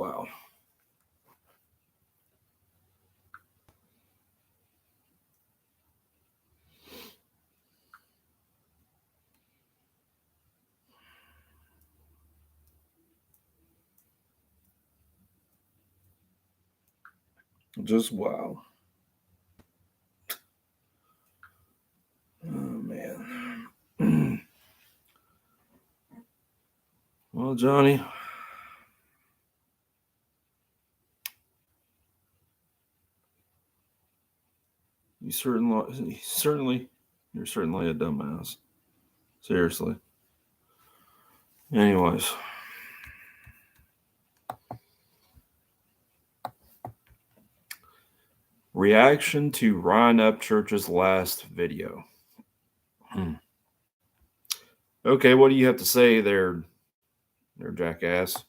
wow. Just wow. Oh, man. Well, Johnny, you're certainly a dumbass. Seriously. Anyways. Reaction to Ryan Upchurch's last video. Okay, what do you have to say there, jackass?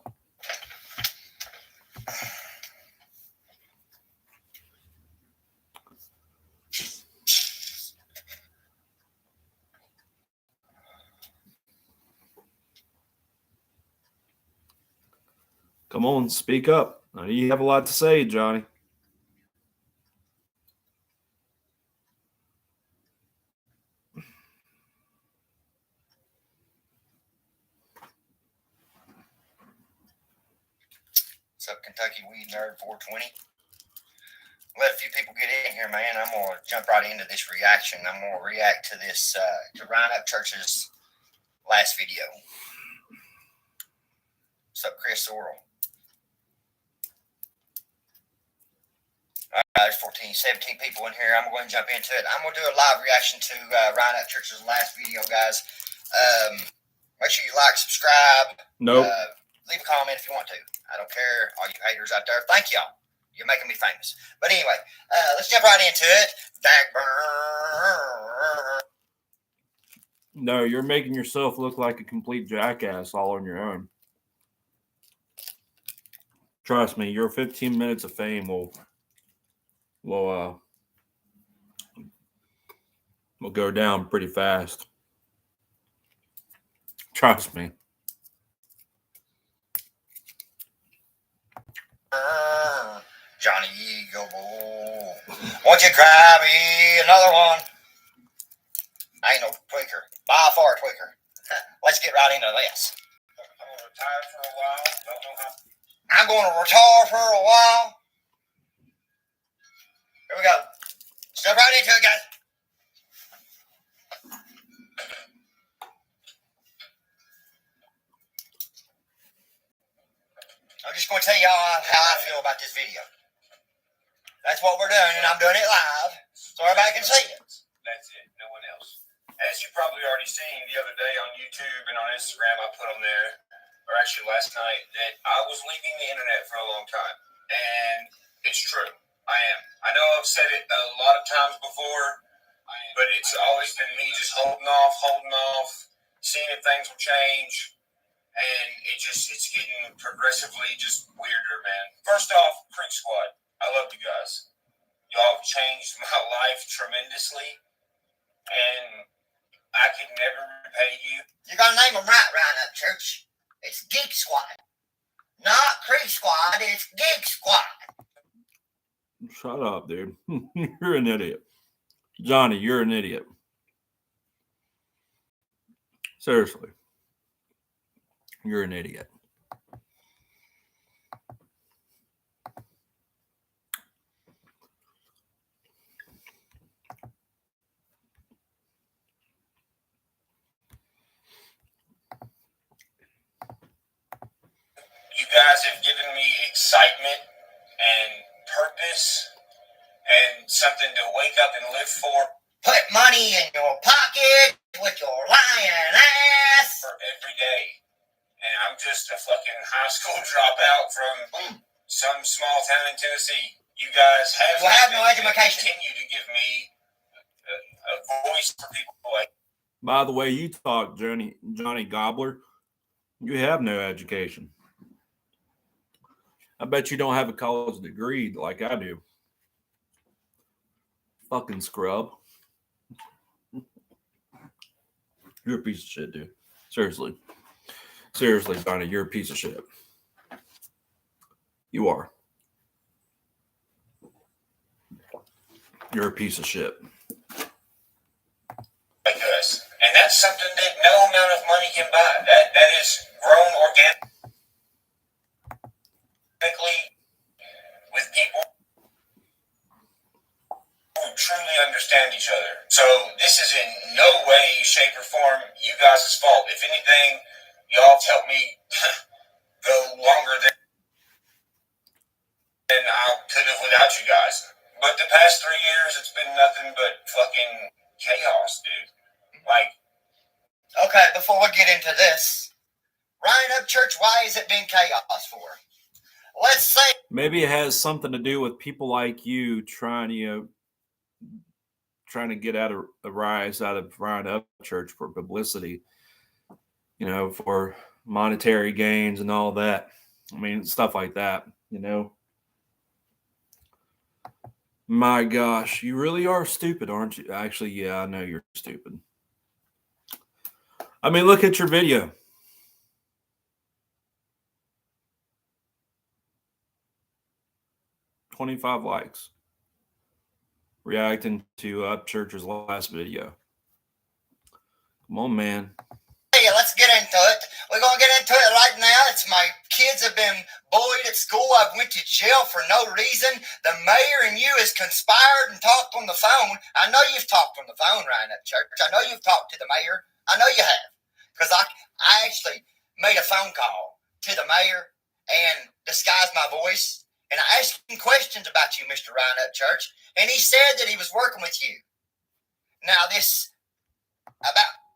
Come on, speak up. I know you have a lot to say, Johnny. What's up, Kentucky Weed Nerd 420? Let a few people get in here, man. I'm going to jump right into this reaction. I'm going to react to this, to Ryan Upchurch's last video. What's up, Chris Sorrell? All right, there's 17 people in here. I'm going to jump into it. I'm going to do a live reaction to Ryan Upchurch's last video, guys. Make sure you like, subscribe. Nope. Leave a comment if you want to. I don't care. All you haters out there, thank y'all. You're making me famous. But anyway, let's jump right into it. No, you're making yourself look like a complete jackass all on your own. Trust me, your 15 minutes of fame will go down pretty fast. Trust me. Johnny Goble, won't you cry me another one? I ain't no tweaker. By far a tweaker. Let's get right into this. I'm going to retire for a while. Don't know how. I'm going to retire for a while. Here we go. Step right into it, guys. I'm just going to tell y'all how I feel about this video. That's what we're doing, and I'm doing it live, so everybody can see it. That's it. No one else. As you probably already seen the other day on YouTube and on Instagram, I put on there, or actually last night, that I was leaving the internet for a long time. And it's true. I am. I know I've said it a lot of times before, but it's always been me just holding off, seeing if things will change. And it's getting progressively just weirder, man. First off, Creek Squad, I love you guys. Y'all have changed my life tremendously, and I can never repay you. You're going to name them right, Ryan Upchurch. It's Geek Squad. Not Creek Squad, it's Geek Squad. Shut up, dude. You're an idiot. Johnny, you're an idiot. Seriously. You're an idiot. You guys have given me excitement and purpose and something to wake up and live for. Put money in your pocket with your lying ass. For every day. And I'm just a fucking high school dropout from some small town in Tennessee. You guys have no education. Continue to give me a voice for people like. By the way, you talk, Johnny Gobbler. You have no education. I bet you don't have a college degree like I do. Fucking scrub. You're a piece of shit, dude. Seriously, Johnny, you're a piece of shit. You are. You're a piece of shit. Like us. And that's something that no amount of money can buy. That is grown organically with people who truly understand each other. So this is in no way, shape, or form you guys' fault. If anything, y'all have helped me go longer than I could have without you guys. But the past 3 years, it's been nothing but fucking chaos, dude. Like, Okay, before we get into this, Ryan Up Church, why is it been chaos for? Let's say maybe it has something to do with people like you trying to get out of a rise out of Ryan Up Church for publicity, for monetary gains and all that. I mean, stuff like that, My gosh, you really are stupid, aren't you? Actually, yeah, I know you're stupid. I mean, look at your video. $25 likes. Reacting to Upchurch's last video. Come on, man. Hey, let's get into it. We're going to get into it right now. It's my kids have been bullied at school. I've went to jail for no reason. The mayor and you has conspired and talked on the phone. I know you've talked on the phone, Ryan Up Church. I know you've talked to the mayor. I know you have. Because I actually made a phone call to the mayor and disguised my voice. And I asked him questions about you, Mr. Ryan Up Church. And he said that he was working with you. Now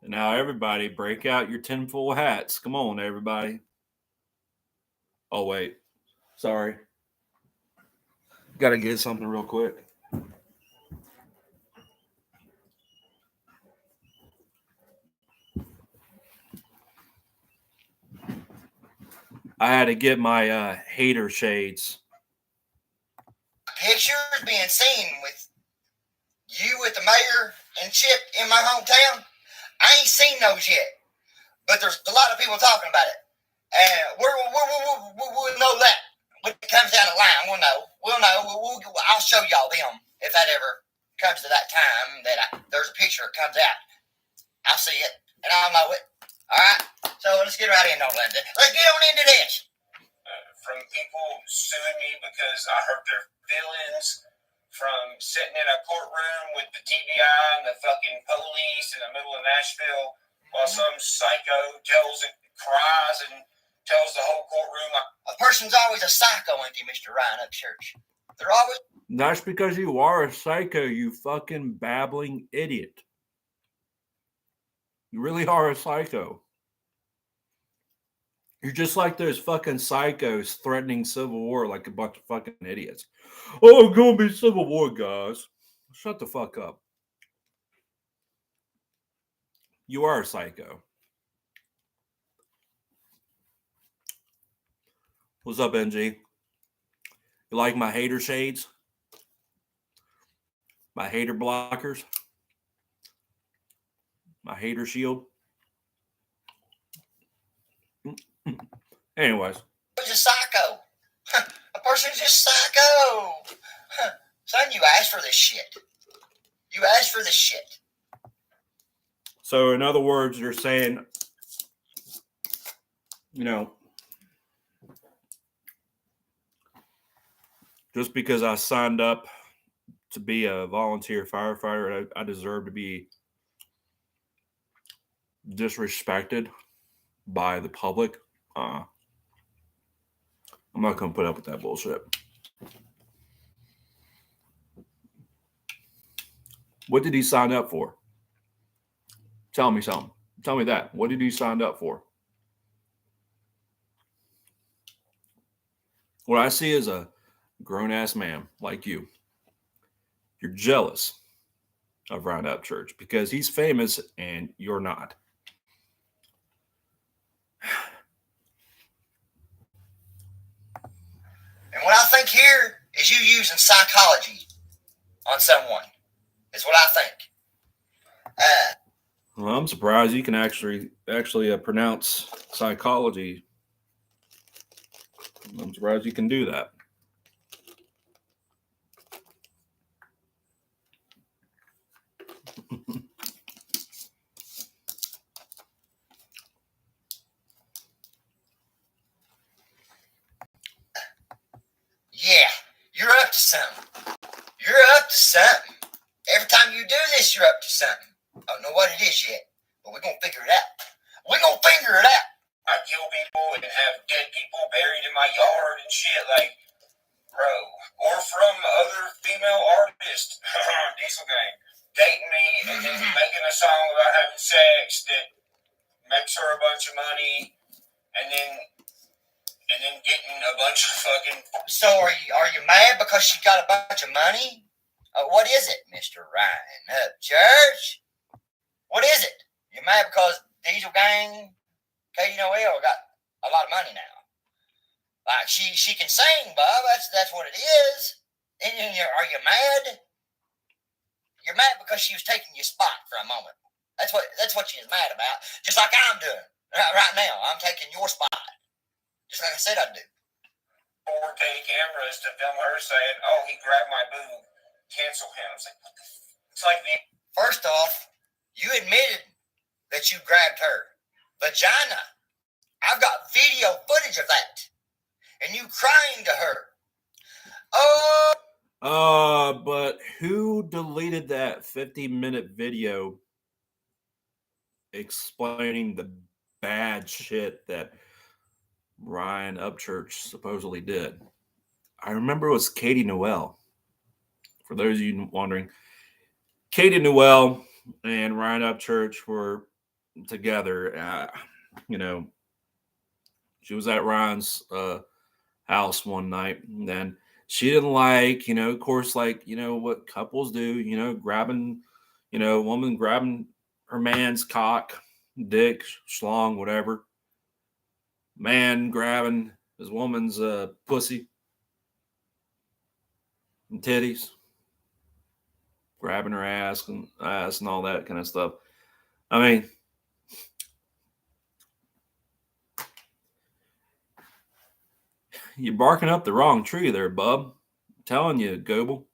Now, everybody, break out your tinfoil hats. Come on, everybody. Oh, wait. Sorry. Got to get something real quick. I had to get my hater shades. Pictures being seen with you with the mayor and Chip in my hometown. I ain't seen those yet, but there's a lot of people talking about it. And we'll know that when it comes down the line. We'll know. I'll show y'all them if that ever comes to that time that there's a picture that comes out. I'll see it and I'll know it. All right. So let's get right in on that. Let's get on into this. From people suing me because I hurt their feelings, from sitting in a courtroom with the TBI and the fucking police in the middle of Nashville while some psycho cries and tells the whole courtroom. A person's always a psycho, ain't he, Mr. Ryan Up Church? They're always. That's because you are a psycho, you fucking babbling idiot. You really are a psycho. You're just like those fucking psychos threatening civil war like a bunch of fucking idiots. Oh, it's gonna be civil war, guys. Shut the fuck up. You are a psycho. What's up, NG? You like my hater shades? My hater blockers? My hater shield? Anyways. He's a psycho. A person's just psycho. Son, you asked for this shit. You asked for this shit. So, in other words, you're saying, just because I signed up to be a volunteer firefighter, I deserve to be disrespected by the public. I'm not going to put up with that bullshit. What did he sign up for? Tell me something. Tell me that. What did he sign up for? What I see is a grown-ass man like you. You're jealous of Ryan Up Church because he's famous and you're not. And what I think here is you using psychology on someone. Is what I think. Well, I'm surprised you can actually pronounce psychology. I'm surprised you can do that. Yeah, you're up to something. You're up to something. Every time you do this, you're up to something. I don't know what it is yet, but we're going to figure it out. We're going to figure it out. I kill people and have dead people buried in my yard and shit, like, bro. Or from other female artists, Diesel Gang, dating me and then making a song about having sex that makes her a bunch of money, and then getting a bunch of fucking. So are you mad because she got a bunch of money? What is it, Mr. Ryan Upchurch? What is it? You mad because Diesel Gang, Katie Noel got a lot of money now? Like she can sing, Bob. That's what it is. And are you mad? You're mad because she was taking your spot for a moment. That's what she is mad about. Just like I'm doing right now. I'm taking your spot. Just like I said I'd do. 4K cameras to film her saying, "Oh, he grabbed my boob. Cancel him." It's like, what the it's like the. First off, you admitted that you grabbed her vagina. I've got video footage of that. And you crying to her. Oh. But who deleted that 50-minute video explaining the bad shit that Ryan Upchurch supposedly did? I remember it was Katie Noel. For those of you wondering, Katie Noel and Ryan Upchurch were together. She was at Ryan's house one night, and then she didn't like, of course, like, what couples do, grabbing, woman grabbing her man's cock, dick, schlong, whatever. Man grabbing his woman's pussy and titties, grabbing her ass and all that kind of stuff. I mean, you're barking up the wrong tree there, bub. I'm telling you, Goble.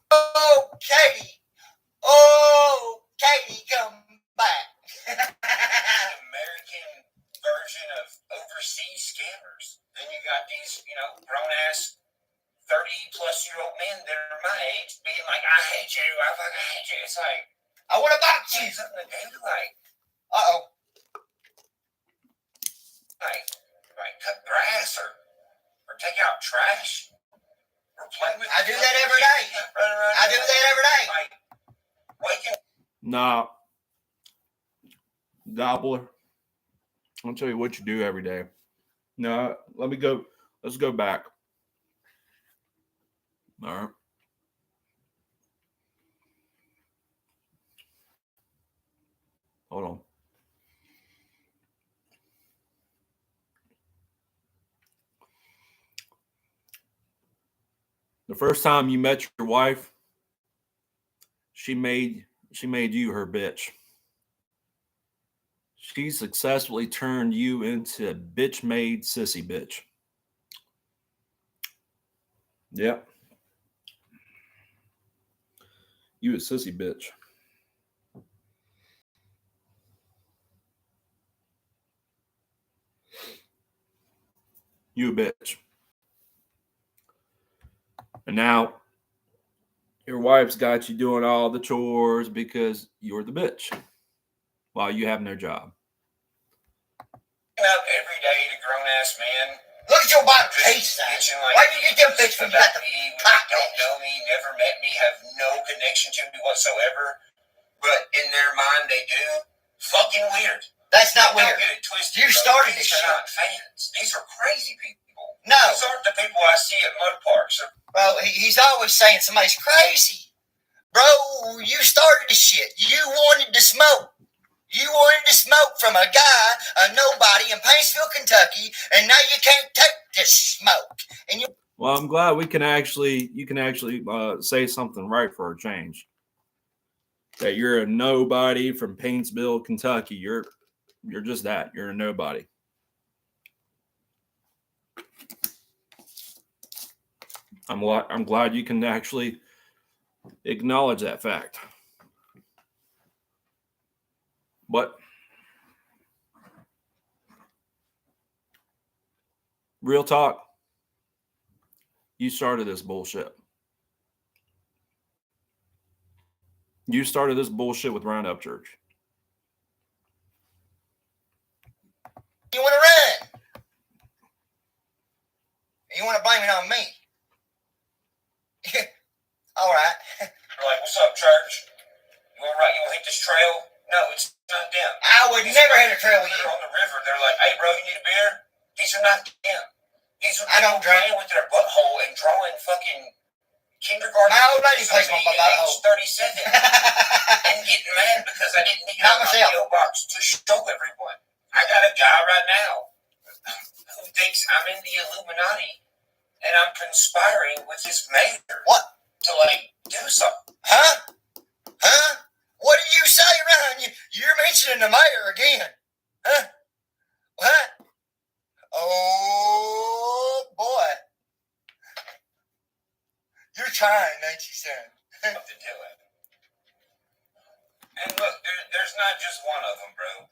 Oh, Katie. Oh, Katie, come back. American version of overseas scammers. Then you got these, grown-ass 30-plus-year-old men that are my age being like, "I hate you. I fucking hate you." It's like, I want to box you. Something to do, like, uh-oh. Like cut grass or take out trash or play with. I do that every day. I do that every day. Like, waking. Nah, Gobbler. I'll tell you what you do every day. No, let's go back. All right. Hold on. The first time you met your wife, she made you her bitch. She successfully turned you into a bitch-made sissy bitch. Yep. You a sissy bitch. You a bitch. And now your wife's got you doing all the chores because you're the bitch while you having their job. Up every day to grown-ass men. Look at your bottom face, son. Like, why do you get them bitch when you got the cock? Don't know me, never met me, have no connection to me whatsoever. But in their mind, they do. Fucking weird. That's not weird. Don't get it twisted. You started this shit. These are not fans. These are crazy people. No. These aren't the people I see at mud parks. Bro, he's always saying somebody's crazy. Bro, you started this shit. You wanted to smoke. You wanted to smoke from a guy, a nobody in Paintsville, Kentucky, and now you can't take this smoke. And you. Well, I'm glad you can actually say something right for a change. That you're a nobody from Paintsville, Kentucky. You're just that. You're a nobody. I'm glad you can actually acknowledge that fact. But real talk, you started this bullshit. You started this bullshit with Round Up Church. You want to run? You want to blame it on me? All right. They're like, what's up, church? You want to hit this trail? No, it's not them. I would never hit a trail with you. They're on the river. They're like, hey, bro, you need a beer? These are not them. These are I don't drink. playing with their butthole and drawing fucking kindergarten. My old lady plays my butthole. 37 and getting mad because I didn't get out my PO box to show everyone. I got a guy right now who thinks I'm in the Illuminati and I'm conspiring with his mayor. What? To like do something. Huh? Huh? What did you say, Ryan? You're mentioning the mayor again. Huh? What? Oh, boy. You're trying, ain't you, son? Something to it. And look, there's not just one of them, bro.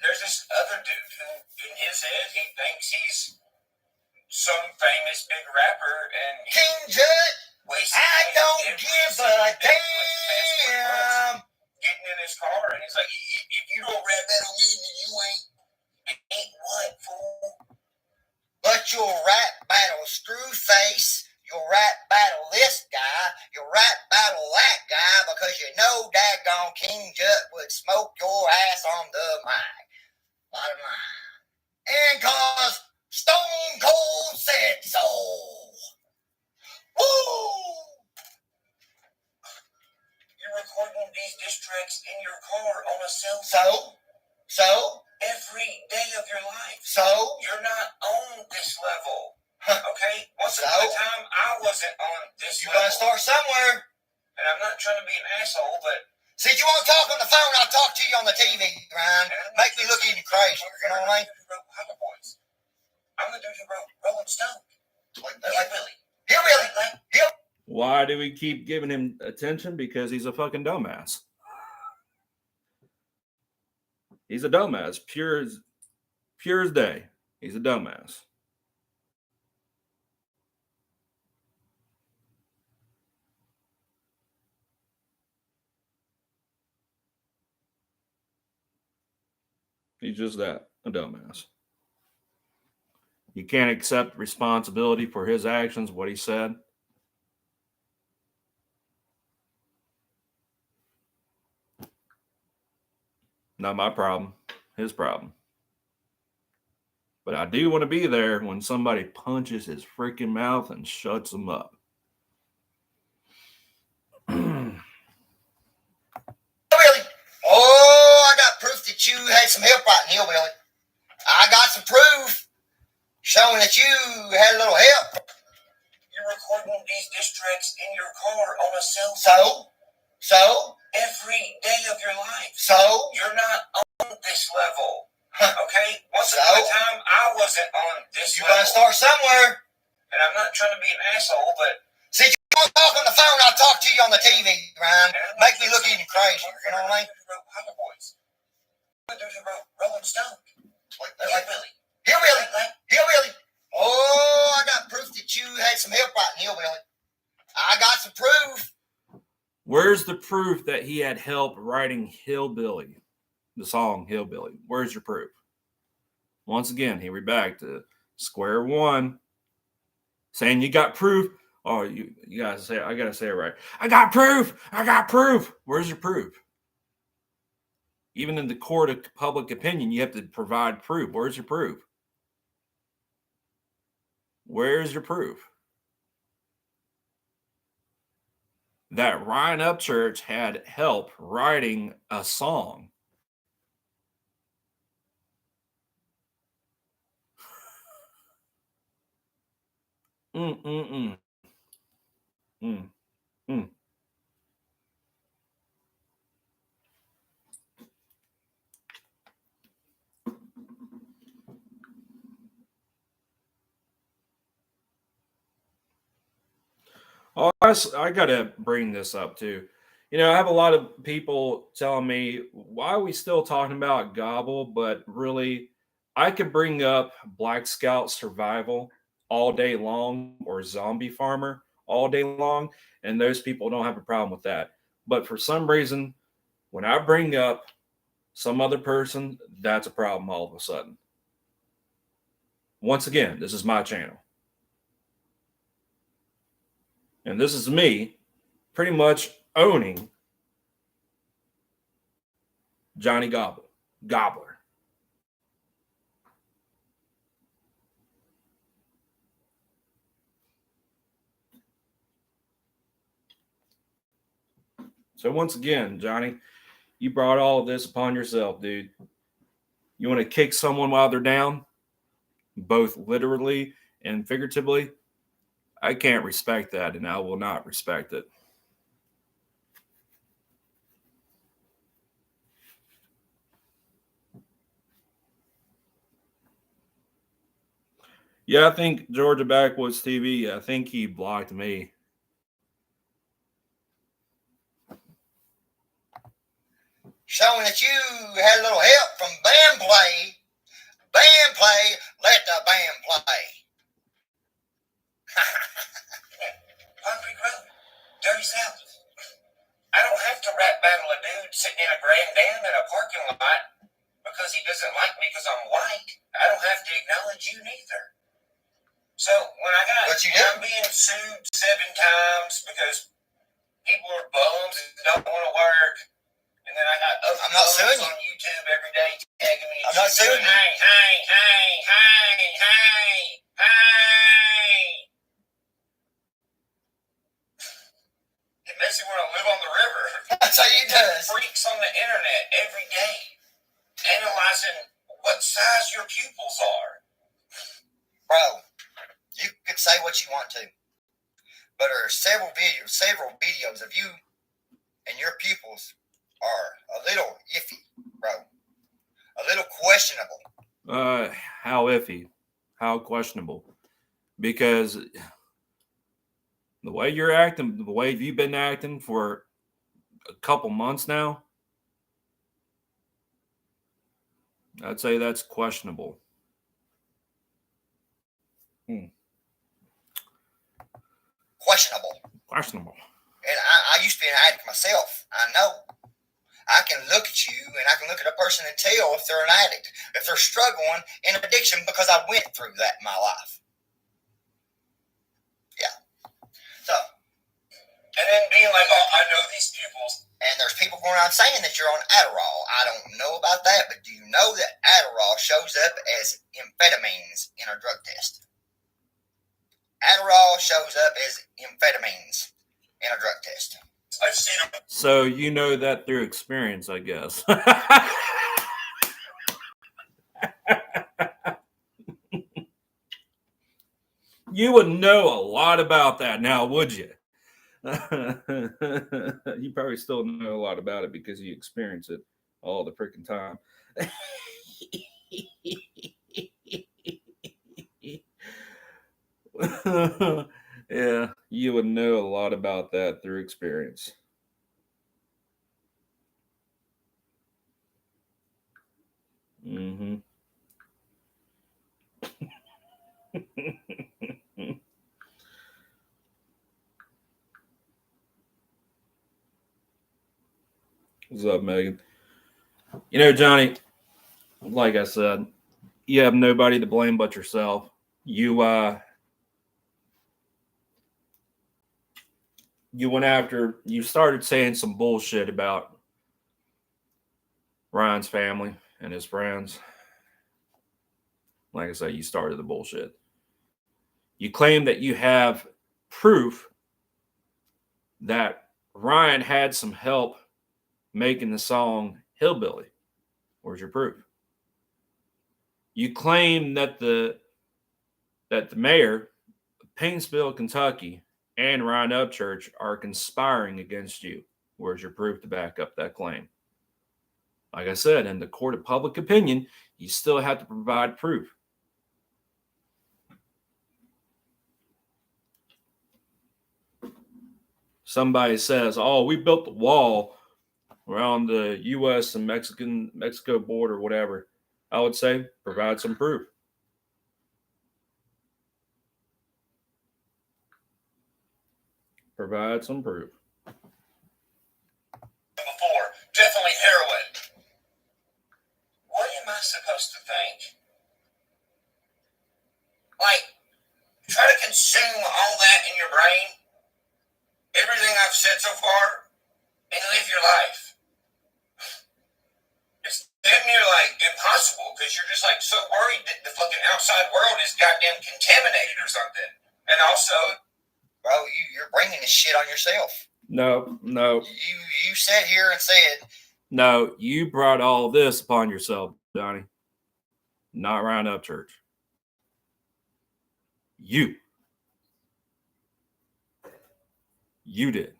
There's this other dude who, in his head, he thinks he's some famous big rapper, and King Jud, I don't give a damn. Getting in his car, and he's like, if you don't rap battle me, then you ain't what, fool? But you'll rap battle Screwface, you'll rap battle this guy, you'll rap battle that guy, because you know daggone King Jud would smoke your ass on the mic. Bottom line. And cause Stone Cold said so. Woo! You're recording these diss tracks in your car on a cell phone. So? Every day of your life. So? You're not on this level. Okay? Once upon a time, I wasn't on this level. You level. gotta start somewhere. And I'm not trying to be an asshole, but... See, you won't talk on the phone, I'll talk to you on the TV, Ryan. Make me look even crazier, you know what I mean? I'm the dude who wrote Rolling Stone. Hillbilly. Why do we keep giving him attention? Because he's a fucking dumbass. He's a dumbass. Pure as day. He's a dumbass. He's just that, a dumbass. You can't accept responsibility for his actions, what he said. Not my problem, his problem. But I do want to be there when somebody punches his freaking mouth and shuts him up. Oh, I got proof that you had some help right in Hillbilly. I got some proof showing that you had a little help. You're recording these diss tracks in your car on a cell phone. So? Every day of your life. So? You're not on this level. Okay? Once upon a time, I wasn't on this level. You gotta start somewhere. And I'm not trying to be an asshole, but... See, you won't talk on the phone, I'll talk to you on the TV, Ryan. Make me look even crazier, you know what I mean? The dude who wrote Rolling Stone. Hillbilly. Oh, I got proof that you had some help right in Hillbilly. I got some proof. Where's the proof that he had help writing Hillbilly, the song Hillbilly? Where's your proof? Once again, here we're back to square one, saying you got proof. Oh, you gotta say, I gotta say it right. I got proof. Where's your proof? Even in the court of public opinion, you have to provide proof. Where's your proof? Where's your proof? That Ryan Upchurch had help writing a song. All I got to bring this up too. You know, I have a lot of people telling me, why are we still talking about Gobble? But really, I could bring up Black Scout Survival all day long or Zombie Farmer all day long, and those people don't have a problem with that. But for some reason, when I bring up some other person, that's a problem all of a sudden. Once again, this is my channel. And this is me pretty much owning Johnny Gobbler. So once again, Johnny, you brought all of this upon yourself, dude. You want to kick someone while they're down, both literally and figuratively? I can't respect that, and I will not respect it. Yeah, I think Georgia Backwoods TV, I think he blocked me. Showing that you had a little help from band play. Band play, let the band play. Concrete Road, Dirty South. I don't have to rap battle a dude sitting in a grand dam in a parking lot because he doesn't like me because I'm white. I don't have to acknowledge you neither. So when I'm being sued 7 times because people are bums and don't want to work, and then I got other bums on YouTube every day tagging me. I'm not suing you. Hey. It makes me want to live on the river. That's how you do it. Freaks on the internet every day analyzing what size your pupils are. Bro, you could say what you want to, but there are several videos of you and your pupils are a little iffy, bro. A little questionable. How iffy? How questionable? Because the way you're acting, the way you've been acting for a couple months now, I'd say that's questionable. Questionable. And I used to be an addict myself. I know. I can look at you and I can look at a person and tell if they're an addict, if they're struggling in addiction, because I went through that in my life. Yeah. So. And then being like, oh, I know these pupils. And there's people going around saying that you're on Adderall. I don't know about that, but do you know that Adderall shows up as amphetamines in a drug test? Adderall shows up as amphetamines in a drug test. I've seen them. So you know that through experience, I guess. You would know a lot about that now, would you? You probably still know a lot about it because you experience it all the freaking time. Yeah, you would know a lot about that through experience. Mm-hmm. What's up, Megan? You know, Johnny, like I said, you have nobody to blame but yourself. You went after, you started saying some bullshit about Ryan's family and his friends. Like I said, you started the bullshit. You claim that you have proof that Ryan had some help making the song Hillbilly. Where's your proof? You claim that the mayor of Painesville, Kentucky, and Ryan Upchurch are conspiring against you. Where's your proof to back up that claim? Like I said, in the court of public opinion, you still have to provide proof. somebody says, "Oh, we built the wall around the U.S. and Mexico border, whatever," I would say provide some proof. Provide some proof. Before, definitely heroin. What am I supposed to think? Like, try to consume all that in your brain, everything I've said so far, and live your life. It's damn near like impossible because you're just like so worried that the fucking outside world is goddamn contaminated or something. And also, bro, you're bringing this shit on yourself. No. You sat here and said, no, you brought all this upon yourself, Johnny. Not Round Up Church. You did.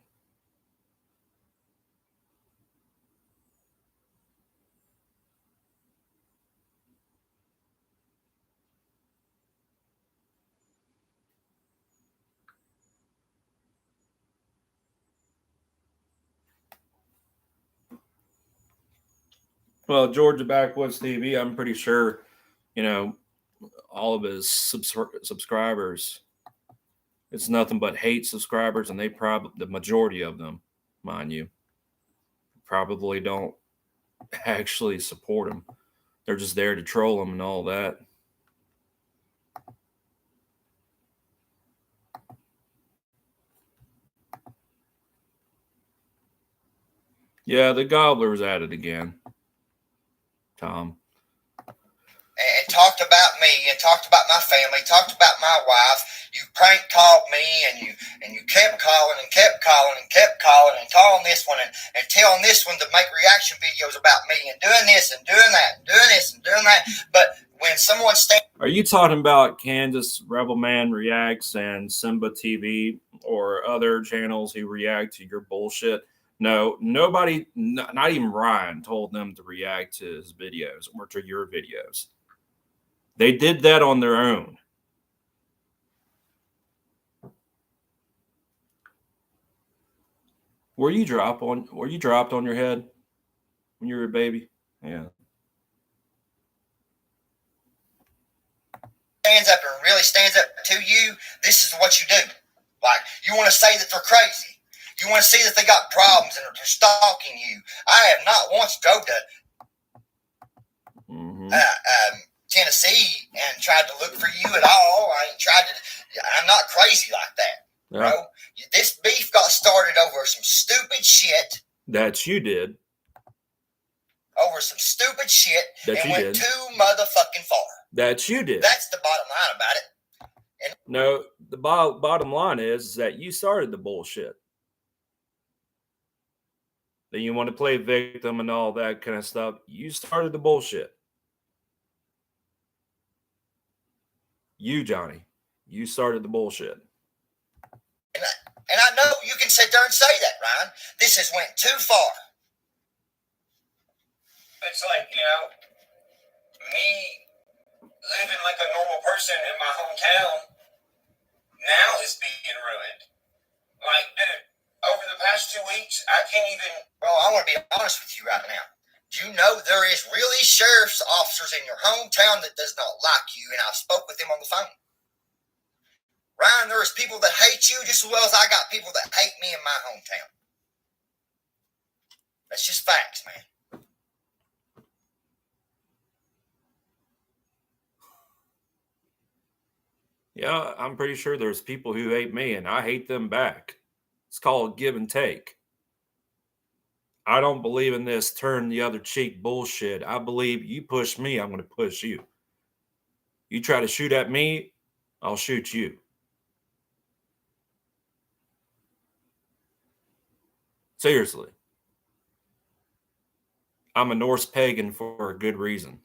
Well, Georgia Backwoods TV, I'm pretty sure, all of his subscribers, it's nothing but hate subscribers, and they probably, the majority of them, mind you, probably don't actually support him. They're just there to troll him and all that. Yeah, the Gobbler's at it again, Tom. and talked about me and talked about my family, talked about my wife. You prank called me and you kept calling and kept calling and kept calling and calling this one and telling this one to make reaction videos about me and doing this and doing that and doing this and doing that. But when someone stands, are you talking about Kansas Rebel Man Reacts and Simba TV or other channels who react to your bullshit? No, nobody, not even Ryan, told them to react to his videos or to your videos. They did that on their own. Were you dropped on your head when you were a baby? Yeah. stands up and really stands up to you, this is what you do. Like, you want to say that they're crazy. You want to see that they got problems and they're stalking you. I have not once go to Tennessee and tried to look for you at all. I'm not crazy like that, bro. This beef got started over some stupid shit. That you did. Over some stupid shit that and you went did. too motherfucking far. That you did. That's the bottom line about it. And no, the bottom line is that you started the bullshit. Then you want to play victim and all that kind of stuff. You started the bullshit. You, Johnny, you started the bullshit. And I know you can sit there and say that, Ryan. This has went too far. It's like, me living like a normal person in my hometown now is being ruined. Like, dude, over the past 2 weeks, I can't even... Bro, I want to be honest with you right now. Do you know there is really sheriff's officers in your hometown that does not like you, and I've spoke with them on the phone. Ryan, there is people that hate you just as well as I got people that hate me in my hometown. That's just facts, man. Yeah, I'm pretty sure there's people who hate me and I hate them back. It's called give and take. I don't believe in this turn the other cheek bullshit. I believe you push me, I'm going to push you. You try to shoot at me, I'll shoot you. Seriously. I'm a Norse pagan for a good reason.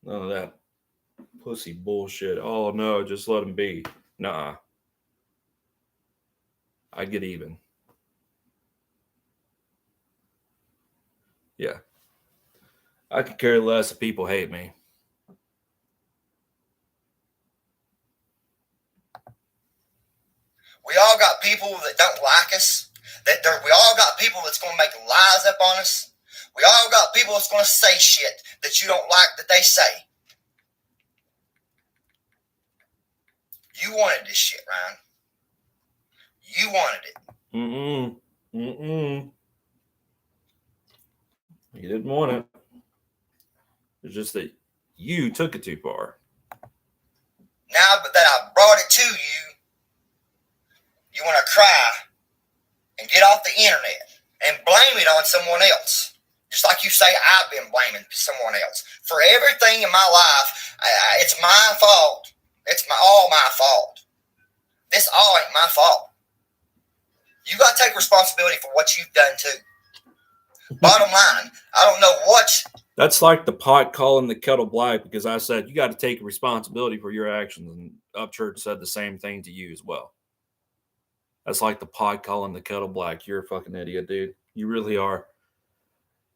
None of that pussy bullshit. Oh, no, just let him be. Nah. I'd get even. Yeah. I could care less if people hate me. We all got people that don't like us. We all got people that's going to make lies up on us. We all got people that's going to say shit that you don't like that they say. You wanted this shit, Ryan. You wanted it. You didn't want it. It's just that you took it too far. Now that I brought it to you, you want to cry and get off the internet and blame it on someone else. Just like you say, I've been blaming someone else. For everything in my life, it's my fault. It's all my fault. This all ain't my fault. You got to take responsibility for what you've done too. Bottom line, I don't know what. That's like the pot calling the kettle black, because I said you got to take responsibility for your actions, and Upchurch said the same thing to you as well. That's like the pot calling the kettle black. You're a fucking idiot, dude. You really are.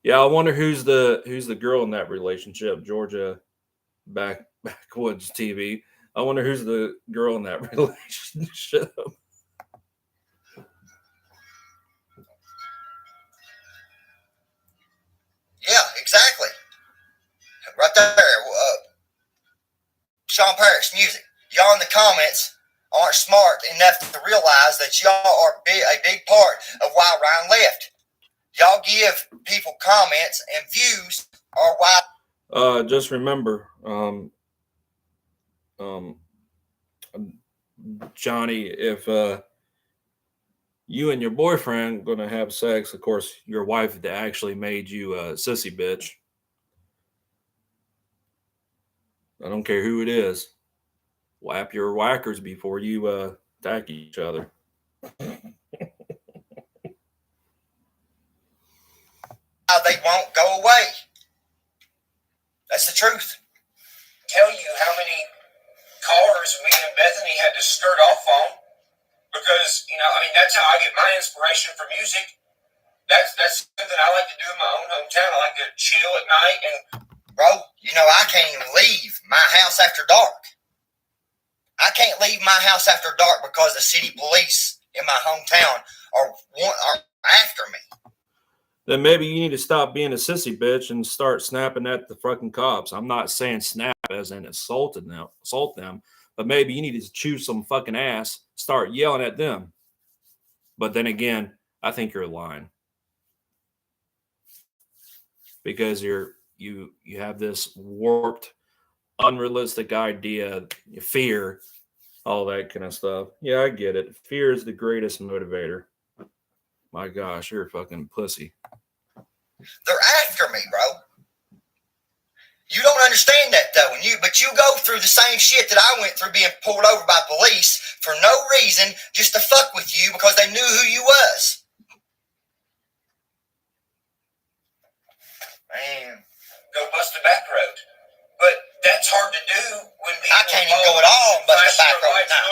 Yeah, I wonder who's the girl in that relationship. Georgia Backwoods TV. I wonder who's the girl in that relationship. Yeah, exactly. Right there. Sean Parrish, music. Y'all in the comments aren't smart enough to realize that y'all are a big part of why Ryan left. Y'all give people comments and views or why. Just remember, Johnny, if you and your boyfriend going to have sex, of course, your wife that actually made you a sissy bitch. I don't care who it is. Whap your whackers before you attack each other. They won't go away. That's the truth. Tell you how many cars me and Bethany had to skirt off on, because that's how I get my inspiration for music. That's something I like to do in my own hometown. I like to chill at night. And bro, I can't even leave my house after dark. I can't leave my house after dark because the city police in my hometown are after me. Then maybe you need to stop being a sissy bitch and start snapping at the fucking cops. I'm not saying snap as in assault them, but maybe you need to chew some fucking ass, start yelling at them. But then again, I think you're lying, because you have this warped, unrealistic idea, fear, all that kind of stuff. Yeah, I get it. Fear is the greatest motivator. My gosh, you're a fucking pussy. They're after me, bro. You don't understand that though, but you go through the same shit that I went through, being pulled over by police for no reason, just to fuck with you because they knew who you was. Man, go bust the back road. But that's hard to do when people. I can't even go at all and bust the back road now.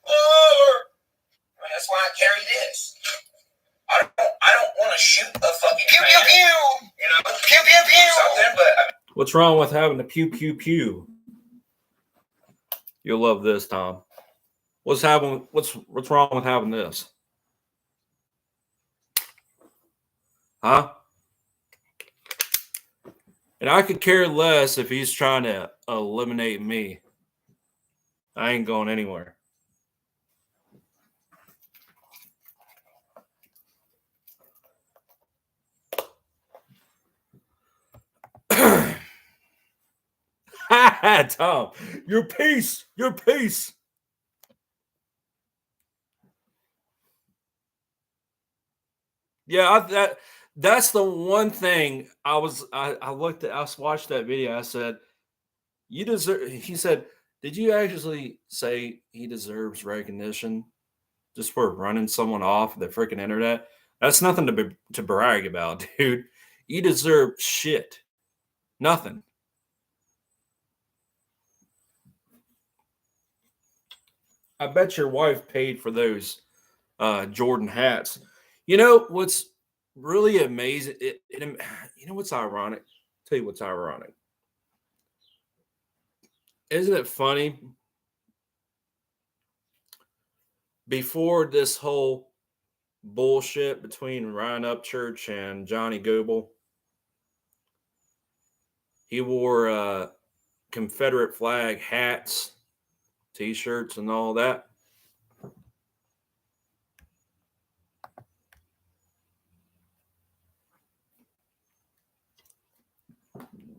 Pull over. That's why I carry this. I don't want to shoot a fucking pew pew pew. Pew pew pew. Something, but what's wrong with having the pew pew pew? You'll love this, Tom. What's wrong with having this? Huh? And I could care less if he's trying to eliminate me. I ain't going anywhere. Tom, your peace. Yeah, that's the one thing I watched that video. I said, you deserve. He said, did you actually say he deserves recognition just for running someone off the freaking internet? That's nothing to brag about, dude. You deserve shit. Nothing. I bet your wife paid for those Jordan hats. You know what's really amazing? You know what's ironic? I'll tell you what's ironic. Isn't it funny? before this whole bullshit between Ryan Upchurch and Johnny Goble, he wore Confederate flag hats, T-shirts, and all that.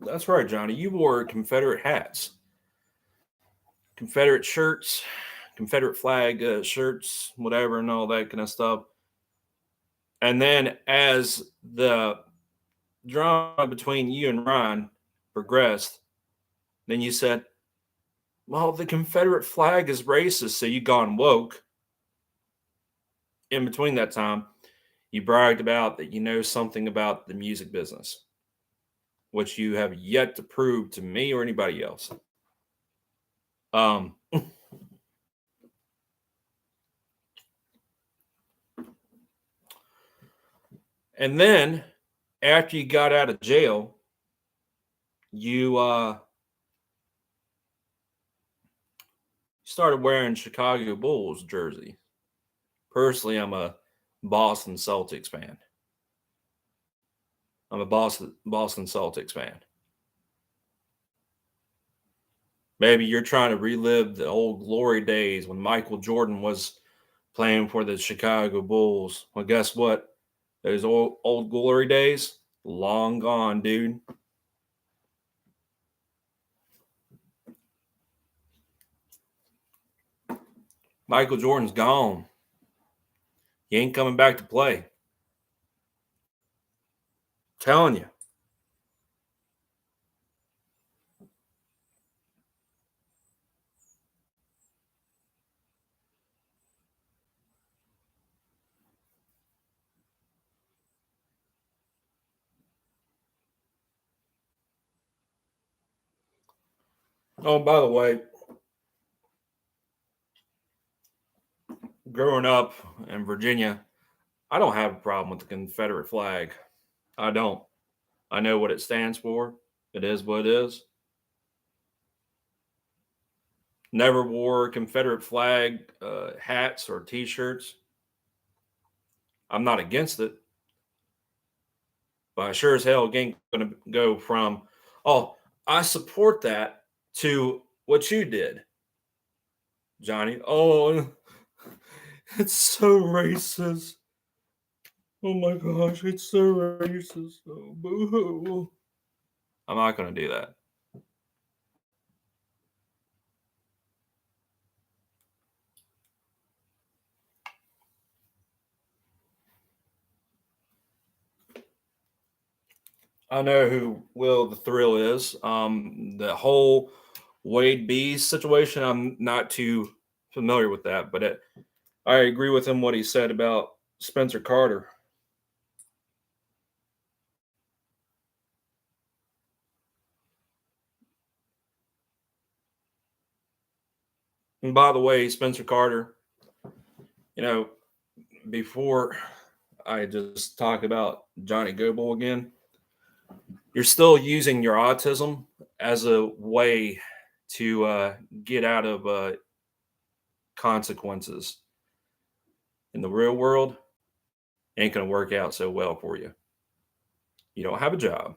That's right, Johnny. You wore Confederate hats, Confederate shirts, Confederate flag shirts, whatever, and all that kind of stuff. And then as the drama between you and Ryan progressed, then you said, well, the Confederate flag is racist, so you gone woke. In between that time, you bragged about that you know something about the music business, which you have yet to prove to me or anybody else. And then after you got out of jail, you started wearing Chicago Bulls jersey. Personally, I'm a Boston Celtics fan. I'm a Boston Celtics fan. Maybe you're trying to relive the old glory days when Michael Jordan was playing for the Chicago Bulls. Well, guess what? Those old glory days, long gone, dude. Michael Jordan's gone. He ain't coming back to play. I'm telling you. Oh, by the way, growing up in Virginia, I don't have a problem with the Confederate flag. I don't. I know what it stands for. It is what it is. Never wore Confederate flag hats or T-shirts. I'm not against it, but I sure as hell ain't going to go from, oh, I support that to what you did, Johnny. Oh, it's so racist. Oh my gosh, it's so racist. Oh, boo-hoo. I'm not going to do that. I know who Will the Thrill is. The whole Wade B situation, I'm not too familiar with that, but I agree with him what he said about Spencer Carter. And by the way, Spencer Carter, you know, before I just talk about Johnny Goble again, you're still using your autism as a way to get out of consequences. In the real world, ain't going to work out so well for you. You don't have a job.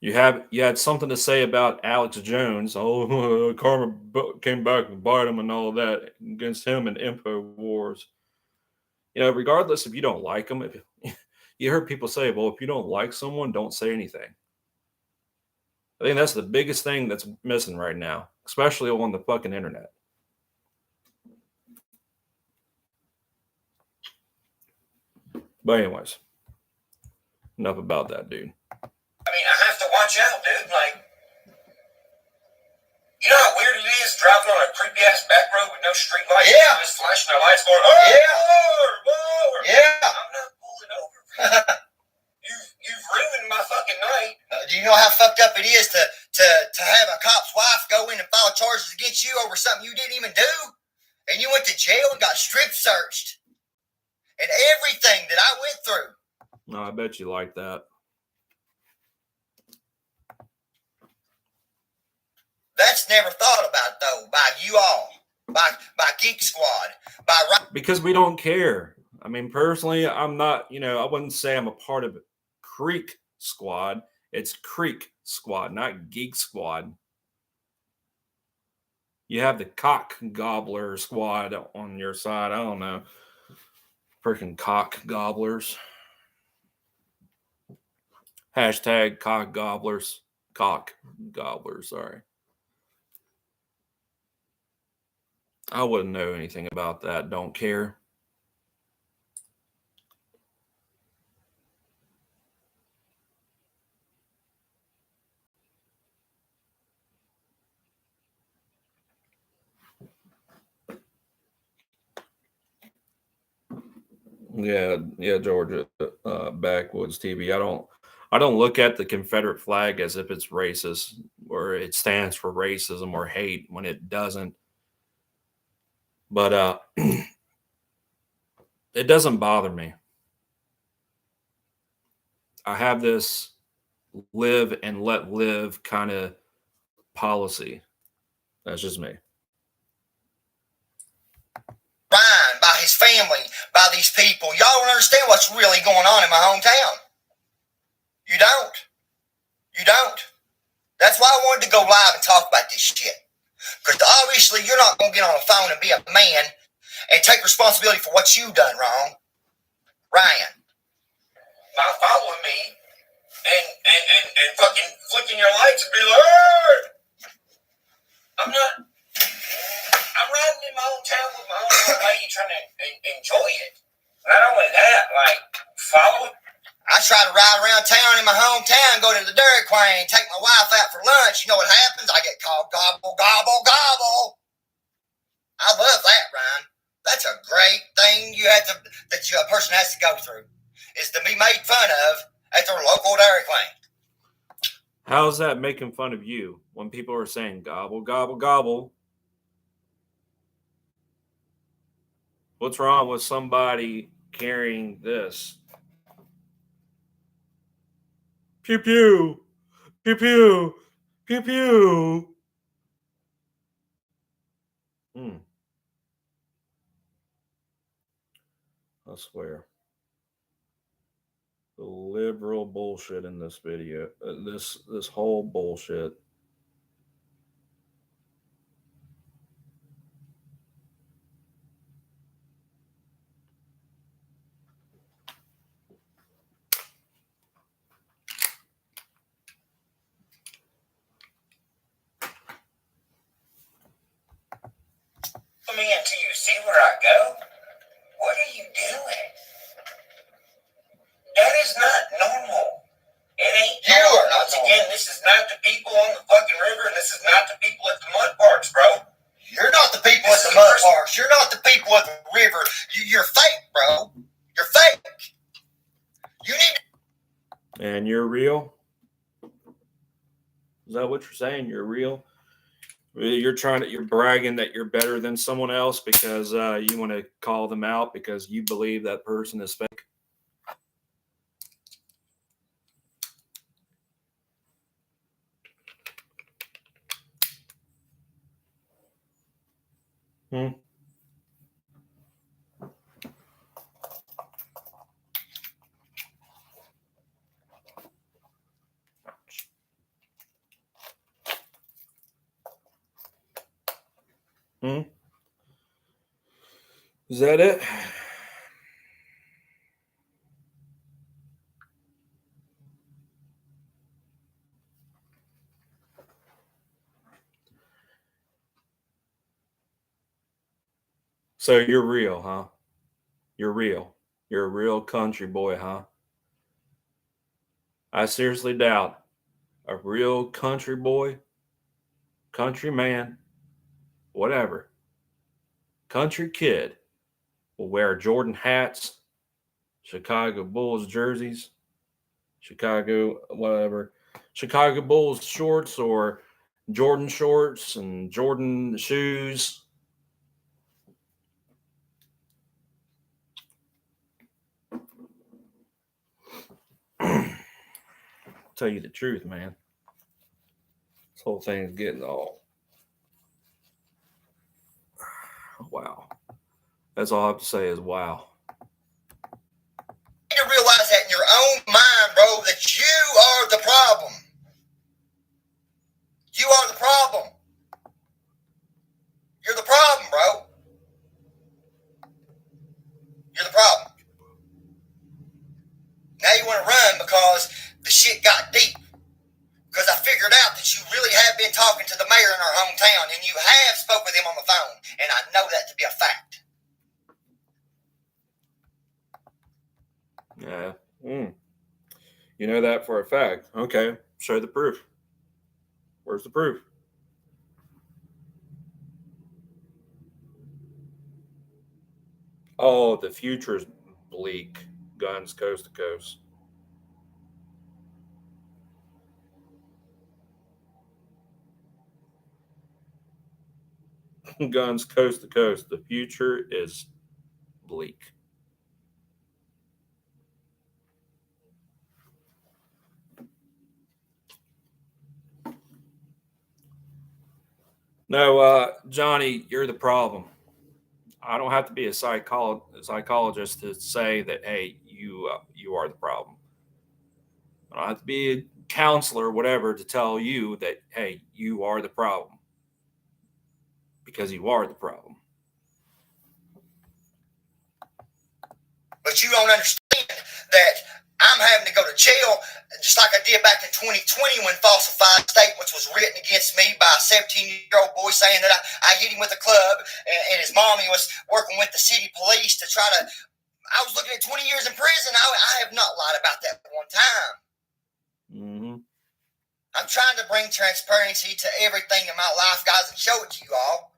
You had something to say about Alex Jones. Oh, karma came back and bite him and all that against him in Info Wars. You know, regardless if you don't like them, if you heard people say, well, if you don't like someone, don't say anything. I think that's the biggest thing that's missing right now, especially on the fucking internet. But anyways, enough about that, dude. I mean, I have to watch out, dude. Like, you know how weird it is driving on a creepy ass back road with no street lights? Yeah. Just flashing their lights going, oh, Yeah. More. Yeah. I'm not pulling over. You've ruined my fucking night. Do you know how fucked up it is to have a cop's wife go in and file charges against you over something you didn't even do? And you went to jail and got strip searched. And everything that I went through. No, I bet you like that. That's That's never thought about, though, by you all, by Geek Squad, because we don't care. I mean, personally, I'm not, I wouldn't say I'm a part of Creek Squad. It's Creek Squad, not Geek Squad. You have the Cock Gobbler Squad on your side. I don't know. Freaking cock gobblers. Hashtag cock gobblers. Cock gobblers, sorry. I wouldn't know anything about that. Don't care. Yeah, Georgia, backwoods TV. I don't look at the Confederate flag as if it's racist or it stands for racism or hate when it doesn't. But it doesn't bother me. I have this live and let live kind of policy. That's just me. Ryan, by his family, by these people. Y'all don't understand what's really going on in my hometown. You don't. You don't. That's why I wanted to go live and talk about this shit. Because obviously you're not going to get on the phone and be a man and take responsibility for what you've done wrong. Ryan. Not following me and fucking flicking your lights and be like, hey! I'm riding in my own town with my own lady trying to enjoy it. Not only that, like, follow it. I try to ride around town in my hometown, go to the Dairy Queen, take my wife out for lunch. You know what happens? I get called gobble, gobble, gobble. I love that, Ryan. That's a great thing that a person has to go through, is to be made fun of at their local Dairy Queen. How's that making fun of you when people are saying gobble, gobble, gobble? What's wrong with somebody carrying this? Pew pew, pew pew, pew pew. I swear. The liberal bullshit in this video. This whole bullshit. Me until you see where I go. What are you doing? That is not normal. It ain't. You are not Once again, this is not the people on the fucking river, and this is not the people at the mud parks, bro. You're not the people at the mud parks. You're not the people at the river. You're fake, bro. You're fake. You need to. And you're real? Is that what you're saying? You're real? You're bragging that you're better than someone else because you want to call them out because you believe that person is fake? Is that it? So you're real, huh? You're real. You're a real country boy, huh? I seriously doubt a real country boy, country man, whatever, country kid will wear Jordan hats, Chicago Bulls jerseys, Chicago Bulls shorts or Jordan shorts and Jordan shoes. Tell you the truth, man. This whole thing is getting all That's all I have to say is wow. You need to realize that in your own mind, bro, that you are the problem. You are the problem. You're the problem, bro. You're the problem. Now you want to run because the shit got deep. Because I figured out that you really have been talking to the mayor in our hometown, and you have spoke with him on the phone, and I know that to be a fact. Yeah. You know that for a fact. Okay. Show the proof. Where's the proof? Oh, the future's bleak. Guns coast to coast. Guns coast to coast. The future is bleak. No, Johnny, you're the problem. I don't have to be a psychologist to say that. Hey, you are the problem. I don't have to be a counselor or whatever to tell you that. Hey, you are the problem because you are the problem. But you don't understand that I'm having to go to jail just like I did back in 2020 when falsified statements was written against me by a 17-year-old boy saying that I hit him with a club and his mommy was working with the city police to try to. I was looking at 20 years in prison. I have not lied about that one time. Mm-hmm. I'm trying to bring transparency to everything in my life, guys, and show it to you all.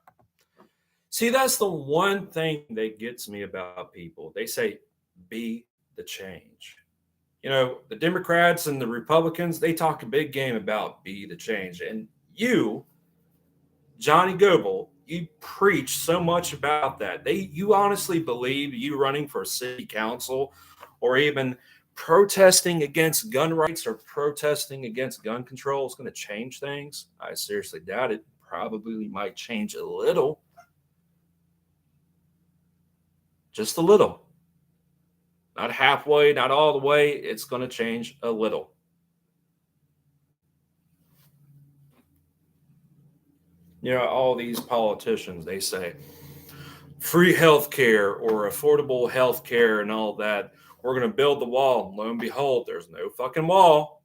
See, that's the one thing that gets me about people. They say, be the change. You know, the Democrats and the Republicans, they talk a big game about be the change. And you, Johnny Goble, you preach so much about that. You honestly believe you running for city council or even protesting against gun rights or protesting against gun control is going to change things? I seriously doubt it. Probably might change a little. Just a little. Not halfway, not all the way. It's going to change a little. You know, all these politicians, they say free health care or affordable health care and all that. We're going to build the wall. Lo and behold, there's no fucking wall.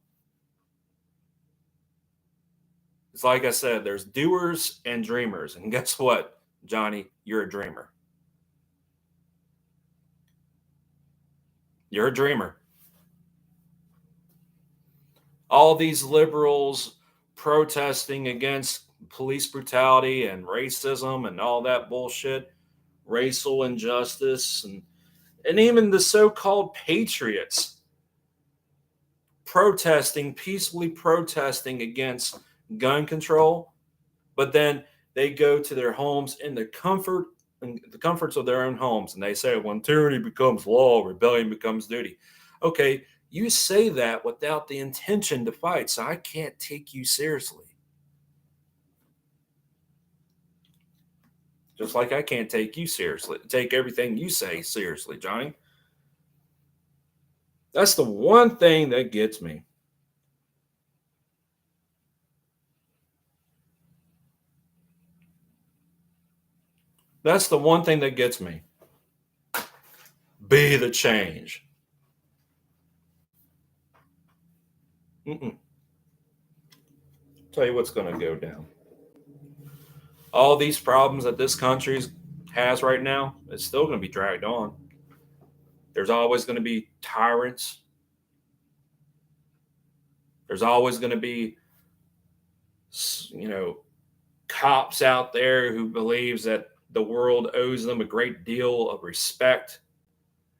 It's like I said, there's doers and dreamers. And guess what, Johnny? You're a dreamer. You're a dreamer. All these liberals protesting against police brutality and racism and all that bullshit, racial injustice, and even the so-called patriots peacefully protesting against gun control, but then they go to their homes in the comforts of their own homes, and they say, when tyranny becomes law, rebellion becomes duty. Okay, you say that without the intention to fight, so I can't take you seriously. Just like I can't take you seriously, take everything you say seriously, Johnny. That's the one thing that gets me. That's the one thing that gets me. Be the change. Tell you what's going to go down. All these problems that this country has right now, it's still going to be dragged on. There's always going to be tyrants. There's always going to be, cops out there who believes that the world owes them a great deal of respect.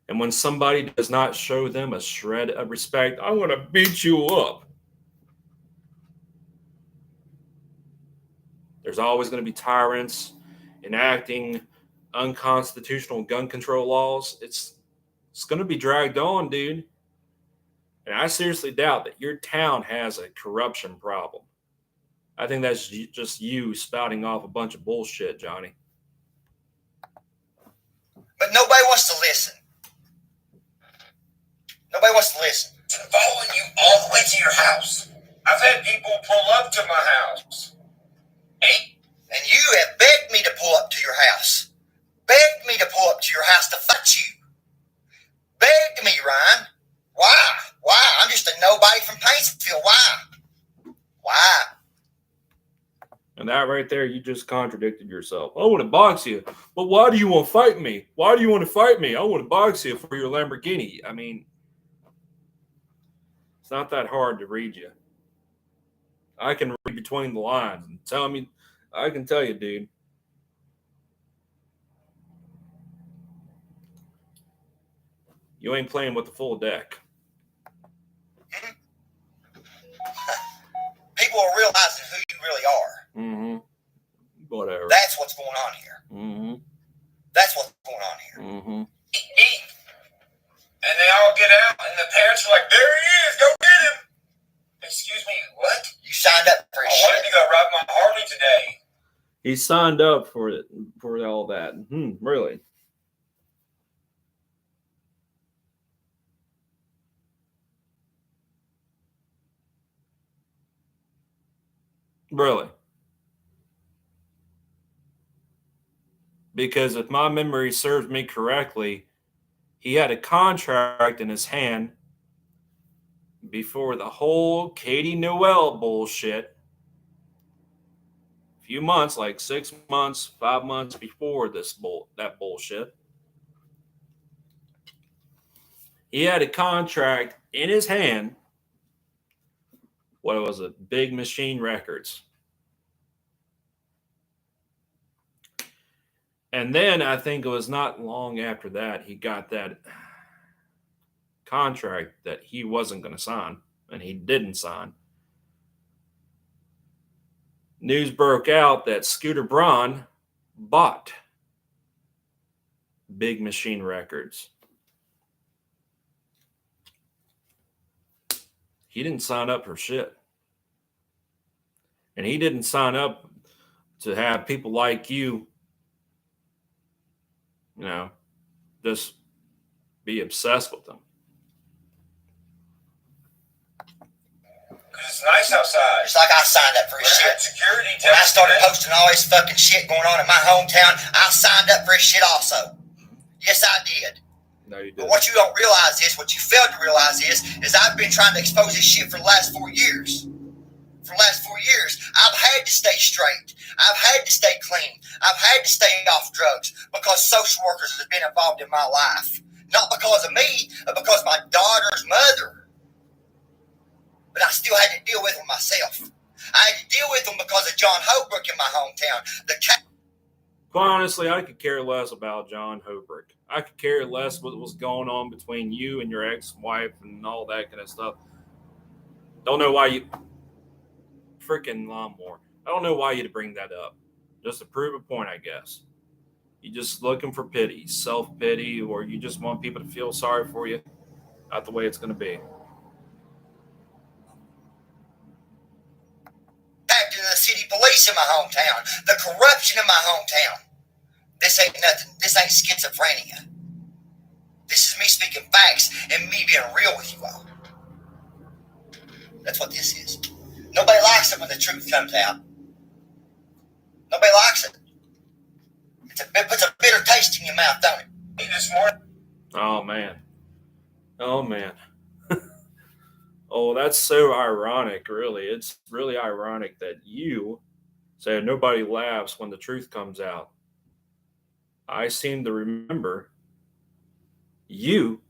And when somebody does not show them a shred of respect, I want to beat you up. There's always going to be tyrants enacting unconstitutional gun control laws. It's going to be dragged on, dude. And I seriously doubt that your town has a corruption problem. I think that's just you spouting off a bunch of bullshit, Johnny. Nobody wants to listen. Following you all the way to your house. I've had people pull up to my house. Hey, and you have begged me to pull up to your house. Begged me to pull up to your house to fight you. Begged me, Ryan. Why? Why? I'm just a nobody from Paintsville. Why? Why? And that right there, you just contradicted yourself. I want to box you. But why do you want to fight me? Why do you want to fight me? I want to box you for your Lamborghini. I mean, it's not that hard to read you. I can read between the lines and tell me, I can tell you, dude. You ain't playing with the full deck. People are realizing who you really are. Mm-hmm. Whatever. That's what's going on here. Mm-hmm. That's what's going on here. Mm-hmm. and they all get out, and the parents are like, "There he is, go get him." Excuse me, what? You signed up for his I wanted shit. to go ride my Harley today. He signed up for it, for all that. Really? Really? Because if my memory serves me correctly, he had a contract in his hand before the whole Katie Noel bullshit. A few months, like 6 months, 5 months before that bullshit. He had a contract in his hand. What was it? Big Machine Records. And then I think it was not long after that he got that contract that he wasn't going to sign, and he didn't sign. News broke out that Scooter Braun bought Big Machine Records. He didn't sign up for shit. And he didn't sign up to have people like you, just be obsessed with them. Because it's nice outside. It's like I signed up for his shit. Security When I started posting all this fucking shit going on in my hometown, I signed up for his shit also. Yes, I did. No, you didn't. But what you don't realize is, what you failed to realize is I've been trying to expose this shit for the last 4 years. For the last 4 years, I've had to stay straight. I've had to stay clean. I've had to stay off drugs because social workers have been involved in my life. Not because of me, but because of my daughter's mother. But I still had to deal with them myself. I had to deal with them because of John Holbrook in my hometown. Quite honestly, I could care less about John Holbrook. I could care less what was going on between you and your ex-wife and all that kind of stuff. Don't know why you... Freaking lawnmower. I don't know why you'd bring that up. Just to prove a point, I guess. You just looking for pity, self-pity, or you just want people to feel sorry for you. Not the way it's going to be. Back to the city police in my hometown. The corruption in my hometown. This ain't nothing. This ain't schizophrenia. This is me speaking facts and me being real with you all. That's what this is. Nobody likes it when the truth comes out. Nobody likes it. It puts a bitter taste in your mouth, don't it? This morning. Oh, man. Oh, man. Oh, that's so ironic, really. It's really ironic that you say nobody laughs when the truth comes out. I seem to remember you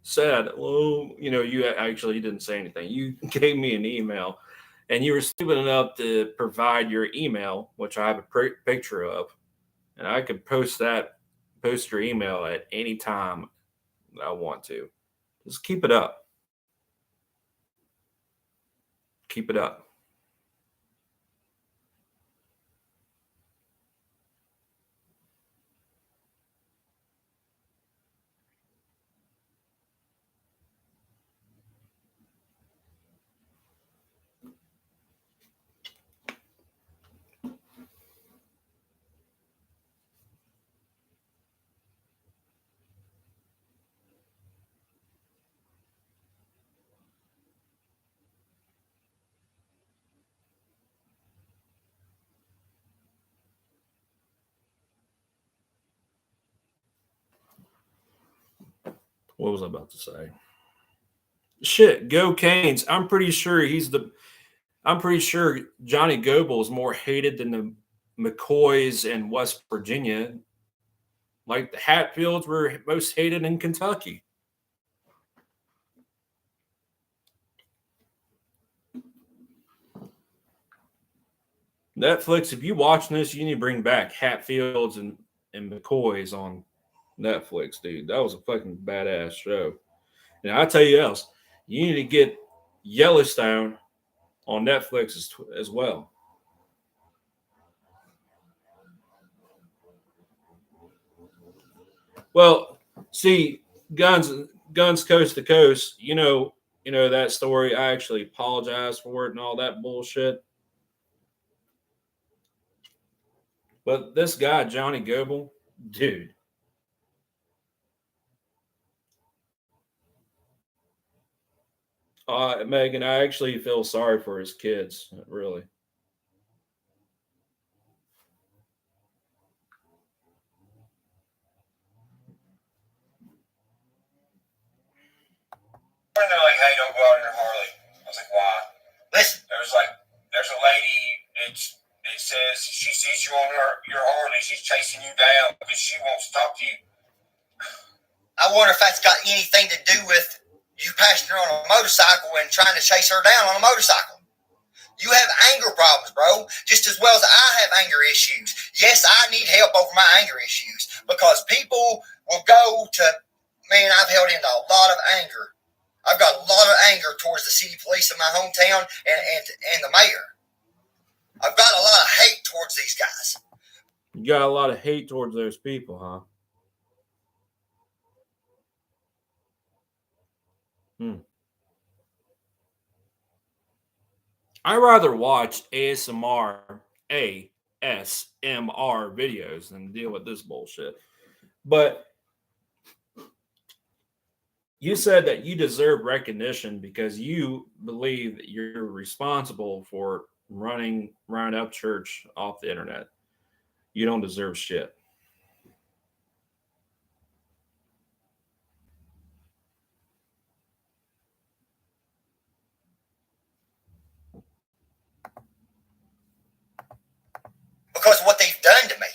said, well, you actually didn't say anything. You gave me an email, and you were stupid enough to provide your email, which I have a picture of, and I could post your email at any time I want to. Just keep it up. Keep it up. What was I about to say? Shit, Go Canes. I'm pretty sure Johnny Goble is more hated than the McCoys in West Virginia. Like the Hatfields were most hated in Kentucky. Netflix, if you watching this, you need to bring back Hatfields and McCoys on Netflix, dude. That was a fucking badass show. And I tell you else, you need to get Yellowstone on Netflix as well. Well, see, guns coast to coast. You know that story. I actually apologize for it and all that bullshit. But this guy Johnny Goble, dude, Megan, I actually feel sorry for his kids, really. And they're like, hey, don't go out in your Harley. I was like, why? Listen, There's a lady, it says she sees you on your Harley, she's chasing you down because she wants to talk to you. I wonder if that's got anything to do with you passing her on a motorcycle and trying to chase her down on a motorcycle. You have anger problems, bro, just as well as I have anger issues. Yes, I need help over my anger issues because people will go to, man, I've held into a lot of anger. I've got a lot of anger towards the city police in my hometown and the mayor. I've got a lot of hate towards these guys. You got a lot of hate towards those people, huh? I rather watch ASMR videos than deal with this bullshit. But you said that you deserve recognition because you believe that you're responsible for running Roundup Church off the internet. You don't deserve shit. Because of what they've done to me.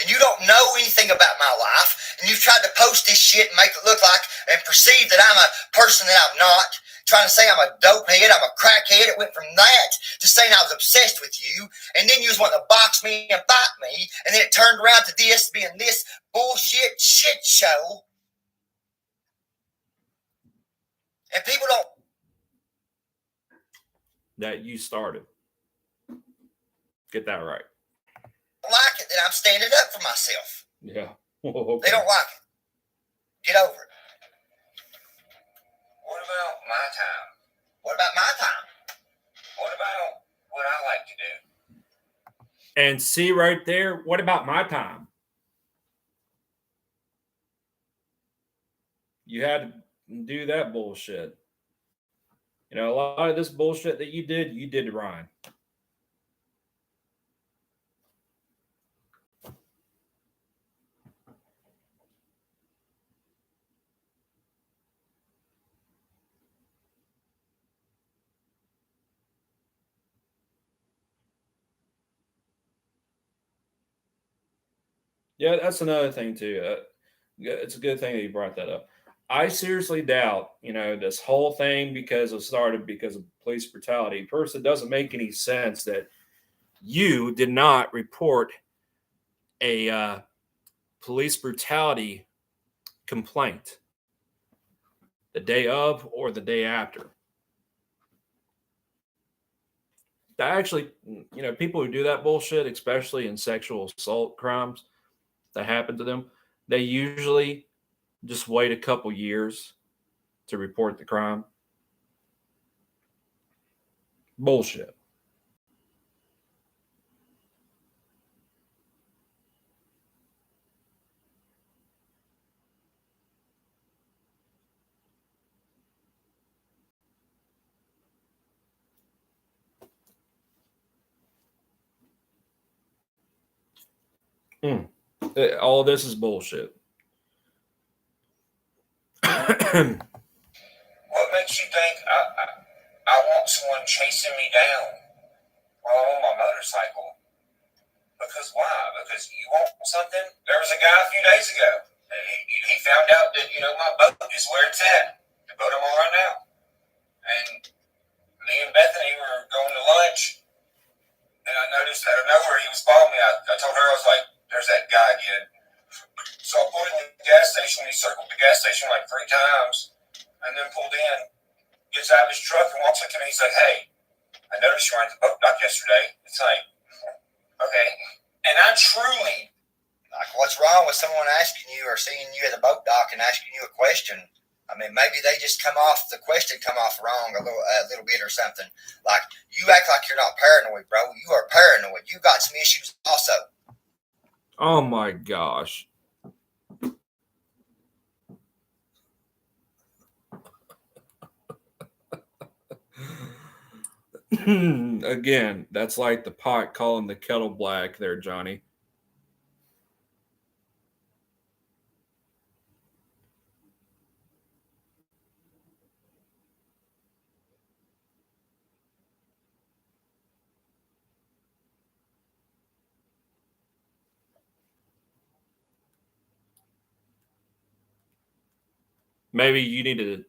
And you don't know anything about my life, and you've tried to post this shit and make it look like and perceive that I'm a person that I'm not, trying to say I'm a dope head, I'm a crackhead. It went from that to saying I was obsessed with you, and then you was wanting to box me and fight me, and then it turned around to this being this bullshit shit show. And people don't That you started. Get that right. like it that I'm standing up for myself. Yeah. Okay. They don't like it. Get over it. What about my time? What about my time? What about what I like to do? And see right there, what about my time? You had to do that bullshit. You know, a lot of this bullshit that you did to Ryan. Yeah, that's another thing too. It's a good thing that you brought that up. I seriously doubt, this whole thing because it started because of police brutality. First, it doesn't make any sense that you did not report a police brutality complaint the day of or the day after. That actually, people who do that bullshit, especially in sexual assault crimes that happen to them, they usually just wait a couple years to report the crime. Bullshit. All this is bullshit. What makes you think I want someone chasing me down while I'm on my motorcycle? Because why? Because you want something? There was a guy a few days ago. He found out that, my boat is where it's at. The boat I'm on right now. And me and Bethany were going to lunch. And I noticed out of nowhere he was following me. I told her, I was like, there's that guy again. So I pulled in the gas station. He circled the gas station like 3 times. And then pulled in. Gets out of his truck and walks up to me. He's like, hey, I noticed you were at the boat dock yesterday. It's like, okay. And I truly... Like, what's wrong with someone asking you or seeing you at the boat dock and asking you a question? I mean, maybe the question come off wrong a little bit or something. Like, you act like you're not paranoid, bro. You are paranoid. You got some issues also. Oh my gosh. Again, that's like the pot calling the kettle black there, Johnny. Maybe you need to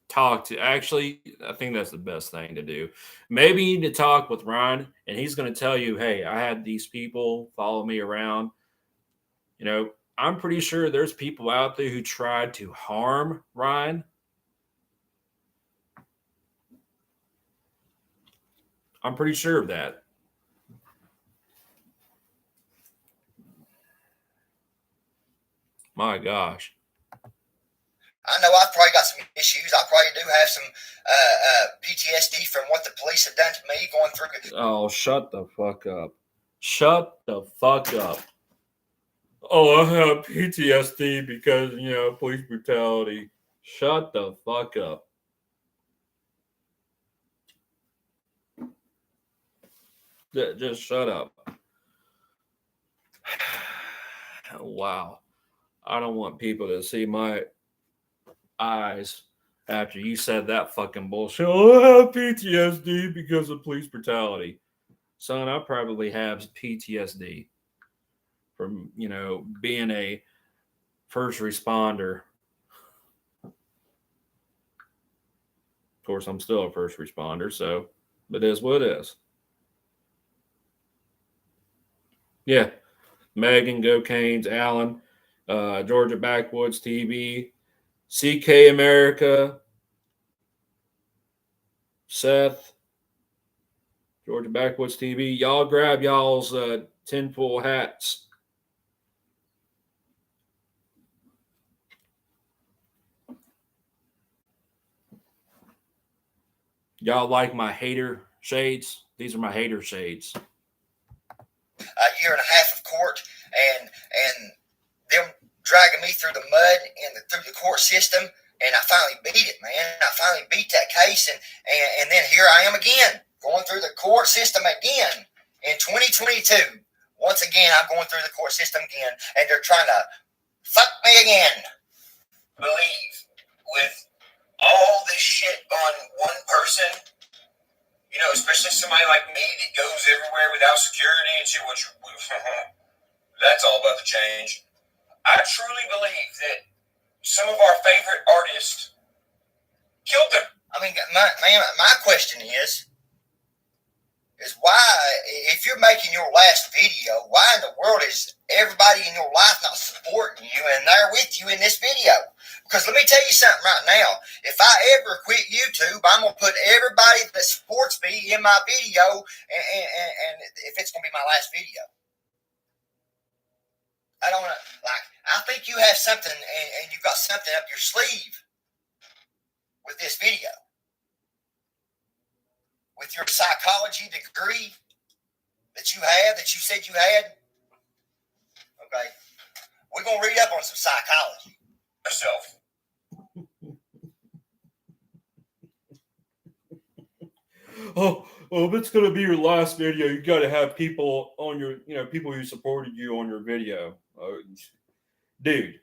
talk to, actually, I think that's the best thing to do. Maybe you need to talk with Ryan and he's going to tell you, hey, I had these people follow me around. I'm pretty sure there's people out there who tried to harm Ryan. I'm pretty sure of that. My gosh. I know I've probably got some issues. I probably do have some PTSD from what the police have done to me going through. Oh, shut the fuck up. Shut the fuck up. Oh, I have PTSD because, police brutality. Shut the fuck up. Just shut up. Wow. I don't want people to see my eyes after you said that fucking bullshit. Oh, I have PTSD because of police brutality. Son, I probably have PTSD from, being a first responder. Of course, I'm still a first responder, so it is what it is. Yeah. Megan, Go Canes, Alan, Georgia Backwoods TV, CK America, Seth, Georgia Backwoods TV. Y'all grab y'all's tinfoil hats. Y'all like my hater shades? These are my hater shades. A year and a half of court and them dragging me through the mud and through the court system, and I finally beat it, man. I finally beat that case, and then here I am again, going through the court system again in 2022. Once again, I'm going through the court system again, and they're trying to fuck me again. Believe with all this shit on one person, especially somebody like me that goes everywhere without security and shit, which that's all about to change. I truly believe that some of our favorite artists killed them. I mean, my question is why, if you're making your last video, why in the world is everybody in your life not supporting you and they're with you in this video? Because let me tell you something right now. If I ever quit YouTube, I'm going to put everybody that supports me in my video, and if it's going to be my last video. I don't know. I think you have something, and you've got something up your sleeve with this video. With your psychology degree that you said you had. Okay. We're going to read up on some psychology. Yourself. Oh, well, if it's going to be your last video, you got to have people on your, people who supported you on your video. Dude,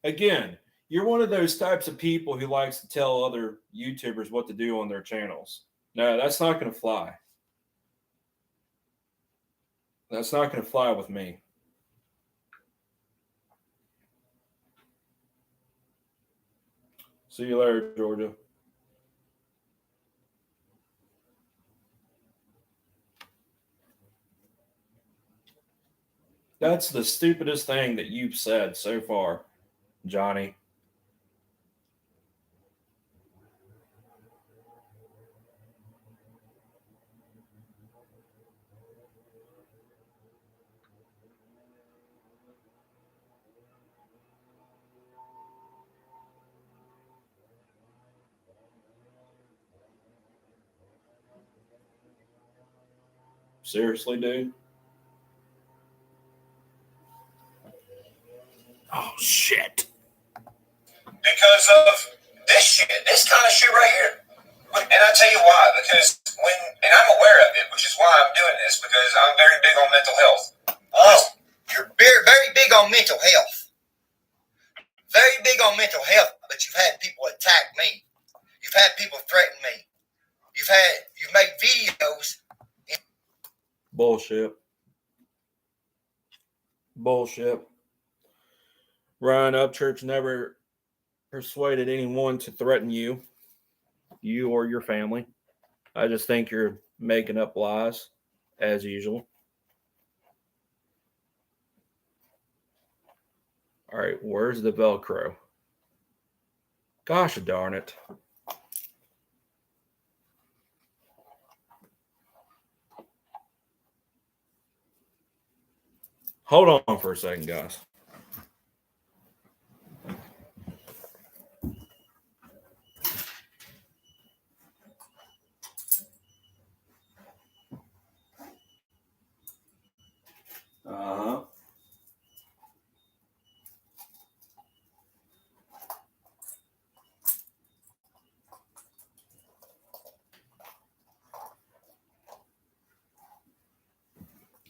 again, You're one of those types of people who likes to tell other YouTubers what to do on their channels. No, that's not going to fly. That's not going to fly with me. See you later, Georgia. That's the stupidest thing that you've said so far, Johnny. Seriously, dude? Oh, shit. Because of this shit, this kind of shit right here. And I tell you why, because and I'm aware of it, which is why I'm doing this, because I'm very big on mental health. Oh, you're very, very big on mental health. Very big on mental health, but you've had people attack me. You've had people threaten me. You've made videos. Bullshit. Bullshit. Ryan Upchurch never persuaded anyone to threaten you or your family. I just think you're making up lies, as usual. All right, where's the Velcro? Gosh darn it. Hold on for a second, guys. Uh-huh.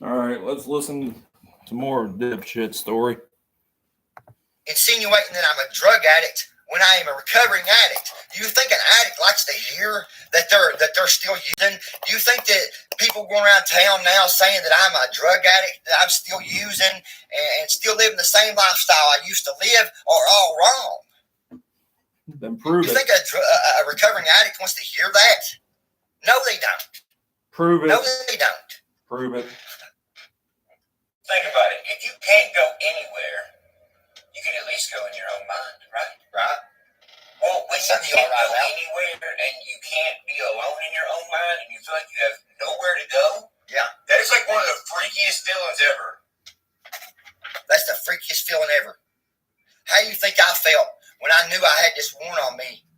All right, let's listen to more dipshit story. Insinuating that I'm a drug addict when I am a recovering addict. Do you think an addict likes to hear that they're still using? Do you think that people going around town now saying that I'm a drug addict, that I'm still using and still living the same lifestyle I used to live are all wrong? Then prove you it. think a recovering addict wants to hear that? No, they don't. Prove it. No, they don't. Prove it. Think about it. If you can't go anywhere, you can at least go in your own mind, right? Right. Well, when you can't go anywhere and you can't be alone in your own mind and you feel like you have nowhere to go, yeah, that is like one of the freakiest feelings ever. That's the freakiest feeling ever. How do you think I felt when I knew I had this warrant on me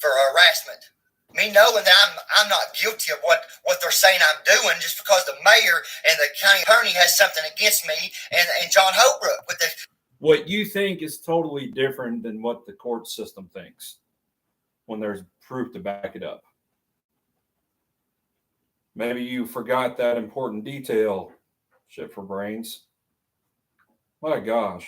for harassment? Me knowing that I'm not guilty of what they're saying I'm doing just because the mayor and the county attorney has something against me and John Holbrook with the. What you think is totally different than what the court system thinks when there's proof to back it up. Maybe you forgot that important detail. Shit for brains. My gosh.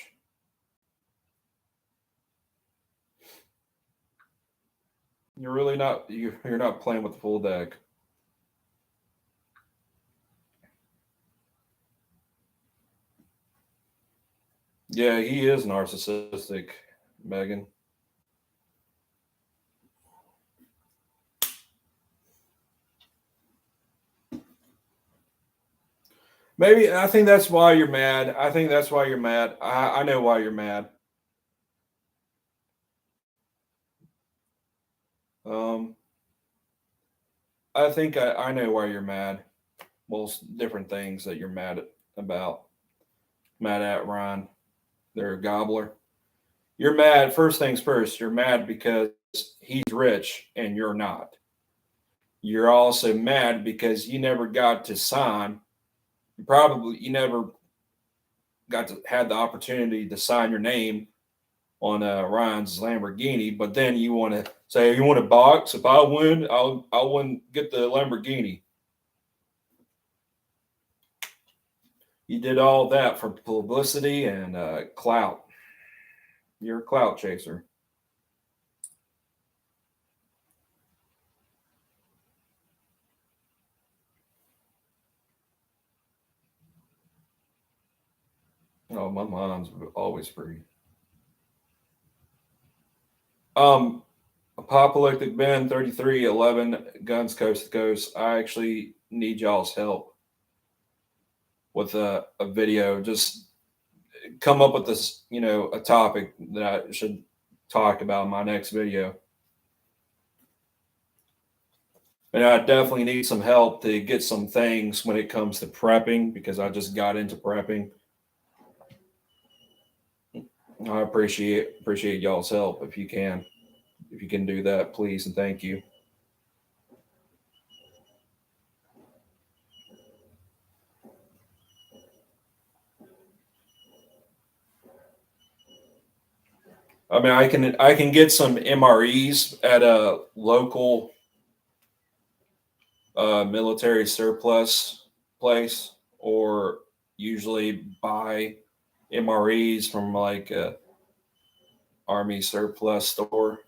You're really not you're not playing with the full deck. Yeah, he is narcissistic, Megan. Maybe I think that's why you're mad. I think that's why you're mad. I know why you're mad. I think I know why you're mad. Well, different things that you're mad about. Mad at Ryan. They're a gobbler. You're mad. First things first, you're mad because he's rich and you're not. You're also mad because you never got to sign. You never got to had the opportunity to sign your name on Ryan's Lamborghini, but then you want to say you want a box. If I win, I'll win, get the Lamborghini. You did all that for publicity and clout. You're a clout chaser. Oh, my mom's always free. Apocalyptic Ben 3311 Guns Coast to Coast. I actually need y'all's help with a video. Just come up with this, a topic that I should talk about in my next video. And I definitely need some help to get some things when it comes to prepping because I just got into prepping. I appreciate y'all's help if you can. If you can do that, please and thank you. I mean, I can get some MREs at a local military surplus place, or usually buy MREs from like a army surplus store.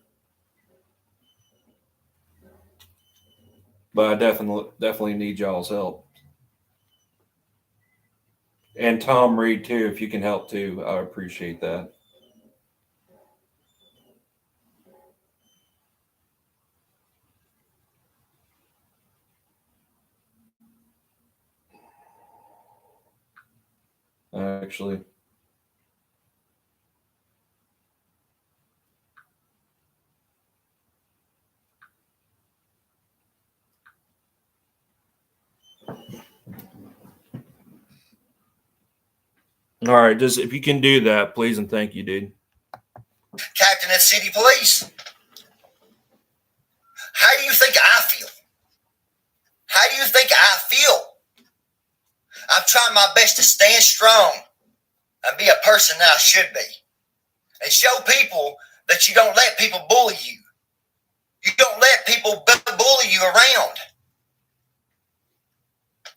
But I definitely need y'all's help. And Tom Reed too, if you can help too, I appreciate that. Actually. All right, just if you can do that, please and thank you, dude. Captain of City Police. How do you think I feel? How do you think I feel? I'm trying my best to stand strong and be a person that I should be. And show people that you don't let people bully you. You don't let people bully you around.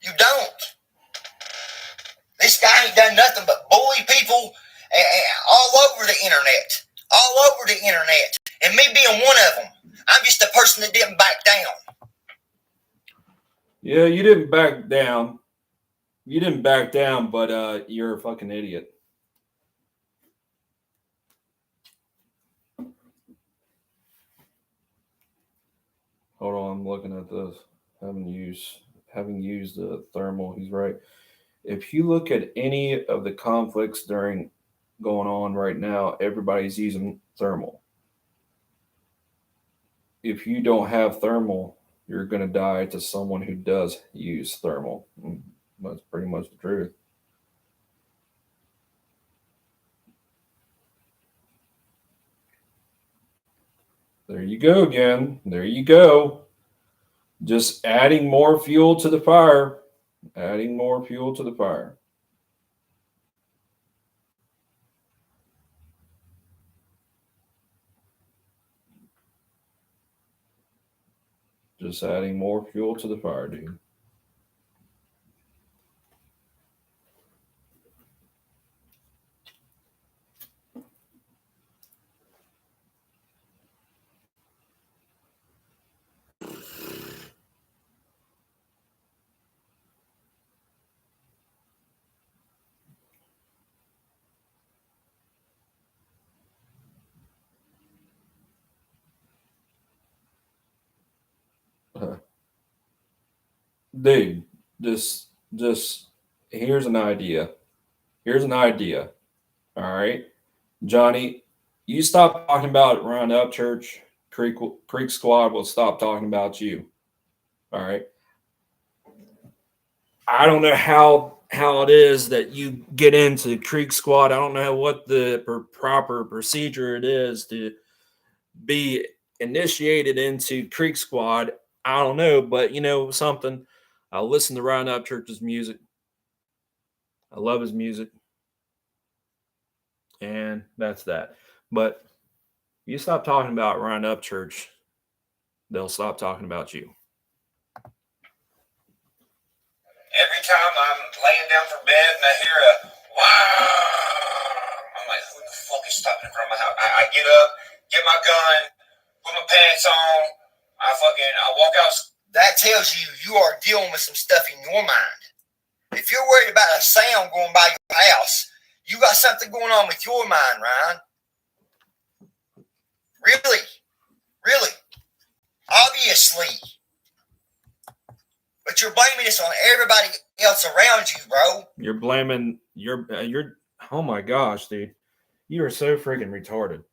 You don't. This guy ain't done nothing but bully people all over the internet. All over the internet. And me being one of them. I'm just a person that didn't back down. Yeah, you didn't back down. You didn't back down, but you're a fucking idiot. Hold on, I'm looking at this. Having used the thermal, he's right. If you look at any of the conflicts going on right now, everybody's using thermal. If you don't have thermal, you're going to die to someone who does use thermal. That's pretty much the truth. There you go again. There you go. Just adding more fuel to the fire. Adding more fuel to the fire. Just adding more fuel to the fire, dude. Dude, just here's an idea. Here's an idea. All right. Johnny, you stop talking about Round Up Church, Creek Squad will stop talking about you. All right. I don't know how it is that you get into Creek Squad. I don't know what the proper procedure it is to be initiated into Creek Squad. I don't know, but you know something. I listen to Round Up Church's music. I love his music. And that's that. But you stop talking about Round Up Church, they'll stop talking about you. Every time I'm laying down for bed and I hear a wow, I'm like, who the fuck just stopped in front of my house. I get up, get my gun, put my pants on. I walk out. That tells you you are dealing with some stuff in your mind. If you're worried about a sound going by your house, you got something going on with your mind, Ryan. Really? Really? Obviously. But you're blaming this on everybody else around you, bro. You're blaming you're oh my gosh, dude. You are so freaking retarded.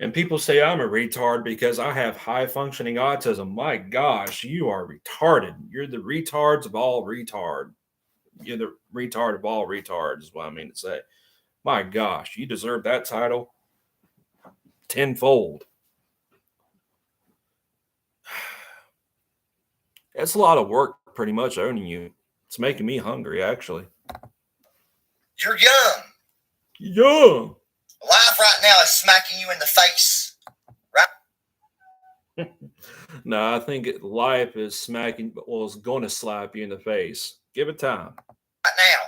And people say I'm a retard because I have high functioning autism. My gosh, you are retarded. You're the retards of all retard. You're the retard of all retards, is what I mean to say. My gosh, you deserve that title tenfold. It's a lot of work pretty much owning you. It's making me hungry, actually. You're young. Young. Life right now is smacking you in the face. Right? No, I think life is smacking, well, it's going to slap you in the face. Give it time. Right now.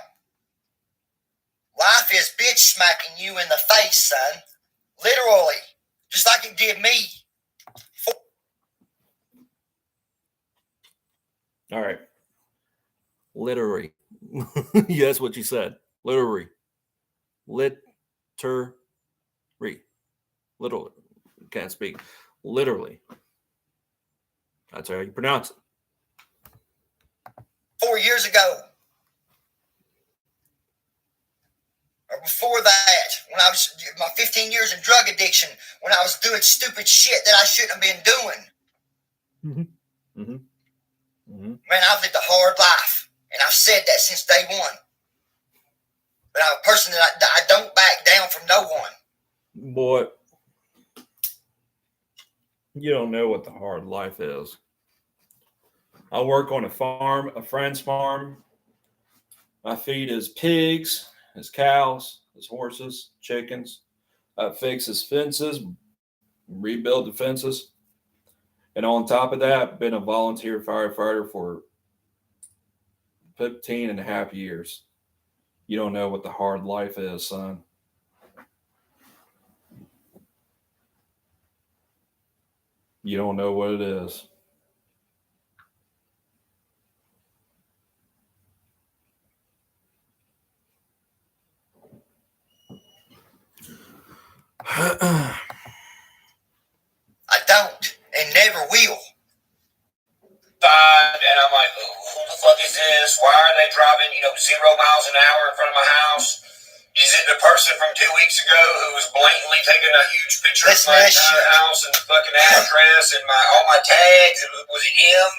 Life is bitch smacking you in the face, son. Literally. Just like it did me. All right. Literary. Yeah, that's what you said. Literary. Literary. Literally. Can't speak. Literally. That's how you pronounce it. 4 years ago. Or before that, when I was my 15 years in drug addiction, when I was doing stupid shit that I shouldn't have been doing. Man, I've lived a hard life, and I've said that since day one. But I'm a person that I don't back down from no one. Boy, you don't know what the hard life is. I work on a farm, a friend's farm. I feed his pigs, his cows, his horses, chickens. I fix his fences, rebuild the fences. And on top of that, I've been a volunteer firefighter for 15 and a half years. You don't know what the hard life is, son. You don't know what it is. I don't and never will. And I'm like, who the fuck is this? Why are they driving, 0 miles an hour in front of my house? Is it the person from 2 weeks ago who was blatantly taking a huge picture of my entire house and the fucking address and all my tags? Was it him?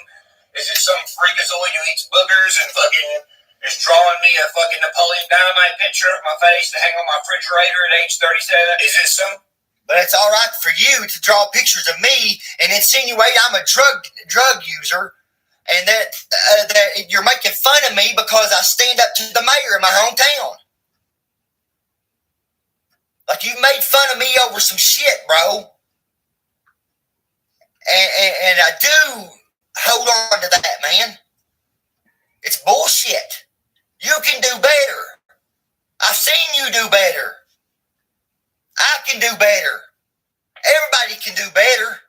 Is it some freakazoid who eats boogers and fucking is drawing me a fucking Napoleon Dynamite picture of my face to hang on my refrigerator at age 37? Is it some? But it's all right for you to draw pictures of me and insinuate I'm a drug user, and that you're making fun of me because I stand up to the mayor in my hometown. Like you made fun of me over some shit, bro. And I do hold on to that, man. It's bullshit. You can do better. I've seen you do better. I can do better. Everybody can do better.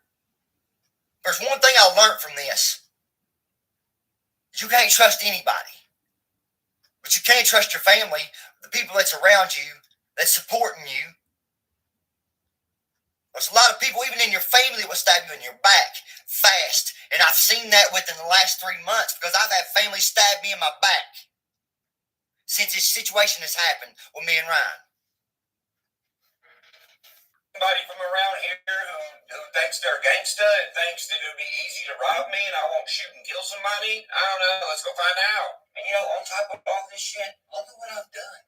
There's one thing I learned from this. You can't trust anybody. But you can't trust your family, the people that's around you, that's supporting you. There's a lot of people, even in your family, that will stab you in your back fast. And I've seen that within the last 3 months because I've had family stab me in my back since this situation has happened with me and Ryan. Somebody from around here who thinks they're gangsta and thinks that it would be easy to rob me and I won't shoot and kill somebody? I don't know. Let's go find out. And on top of all this shit, look at what I've done.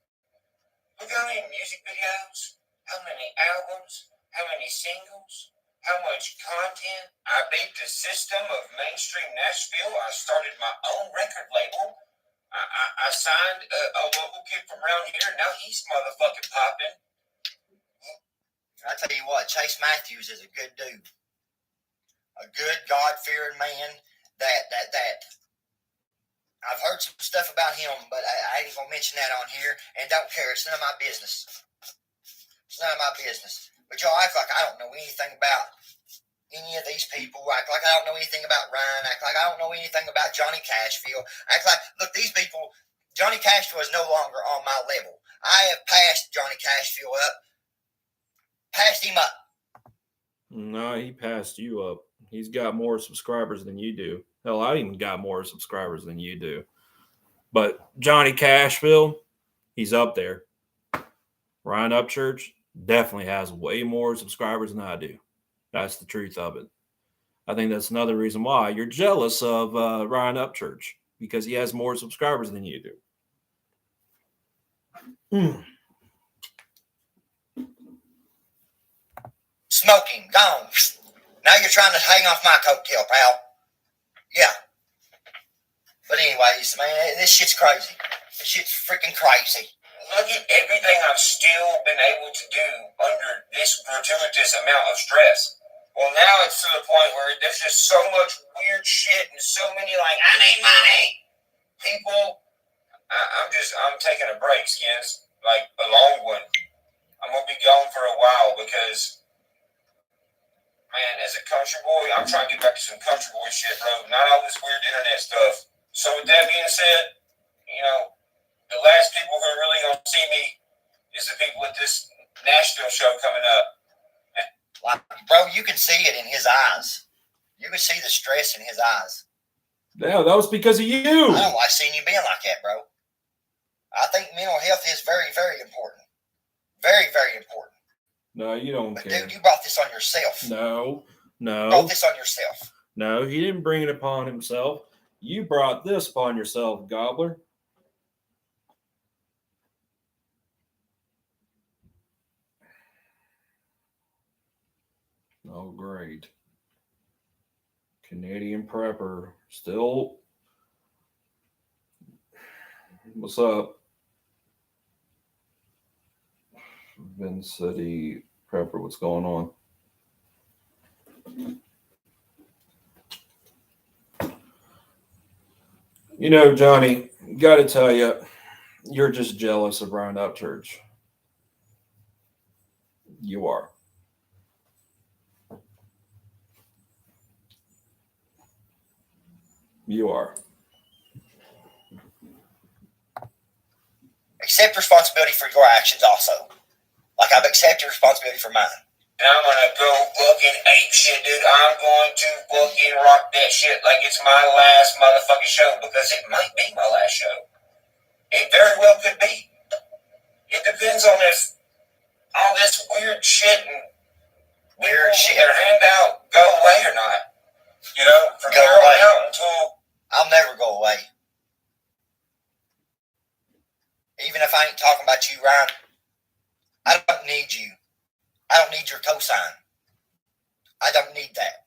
Look how many music videos, how many albums, how many singles, how much content. I beat the system of mainstream Nashville. I started my own record label. I signed a local kid from around here. Now he's motherfucking popping. I tell you what, Chase Matthews is a good dude. A good God-fearing man that I've heard some stuff about him, but I ain't gonna mention that on here and don't care. It's none of my business. It's none of my business. But y'all act like I don't know anything about any of these people. Act like I don't know anything about Ryan. Act like I don't know anything about Johnny Cashville. Act like, look, these people, Johnny Cashville is no longer on my level. I have passed Johnny Cashville up. Passed him up. No, he passed you up. He's got more subscribers than you do. Hell, I even got more subscribers than you do. But Johnny Cashville, he's up there. Ryan Upchurch definitely has way more subscribers than I do. That's the truth of it. I think that's another reason why you're jealous of Ryan Upchurch, because he has more subscribers than you do. Smoking, gone. Now you're trying to hang off my coattail, pal. Yeah. But anyways, man, this shit's crazy. This shit's freaking crazy. Look at everything I've still been able to do under this gratuitous amount of stress. Well, now it's to the point where there's just so much weird shit and so many I need money. People, I'm taking a break, Skins. A long one. I'm going to be gone for a while because, man, as a country boy, I'm trying to get back to some country boy shit, bro. Not all this weird internet stuff. So with that being said, the last people who are really going to see me is the people at this Nashville show coming up. Bro, you can see it in his eyes. You can see the stress in his eyes. Yeah, that was because of you. I don't like seeing you being like that, bro. I think mental health is very, very important. Very, very important. No, you don't care. Dude, you brought this on yourself. No. You brought this on yourself. No, he didn't bring it upon himself. You brought this upon yourself, Gobbler. Oh, great. Canadian Prepper. Still. What's up? Vin City Prepper, what's going on? Johnny, got to tell you, you're just jealous of Ryan Upchurch. You are. You are. Accept responsibility for your actions also. Like I've accepted responsibility for mine. And I'm going to go fucking ape shit, dude. I'm going to fucking rock that shit like it's my last motherfucking show, because it might be my last show. It very well could be. It depends on if all this weird shit and Weird shit. their handout go away or not. From Go here on away. out until... I'll never go away. Even if I ain't talking about you, Ryan, I don't need you. I don't need your cosign. I don't need that.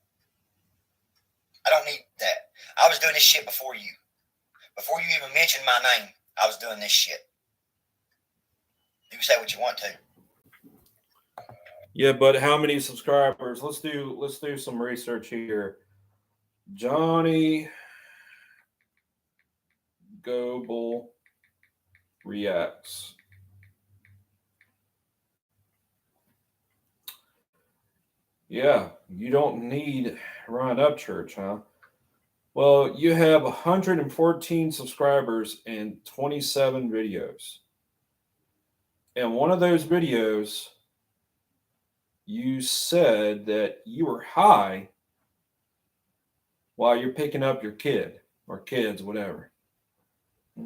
I don't need that. I was doing this shit before you. Before you even mentioned my name, I was doing this shit. You can say what you want to. Yeah, but how many subscribers? Let's do some research here. Johnny Goble reacts. Yeah, you don't need Ryan Upchurch, huh? Well, you have 114 subscribers and 27 videos. And one of those videos, you said that you were high while you're picking up your kid or kids, whatever. I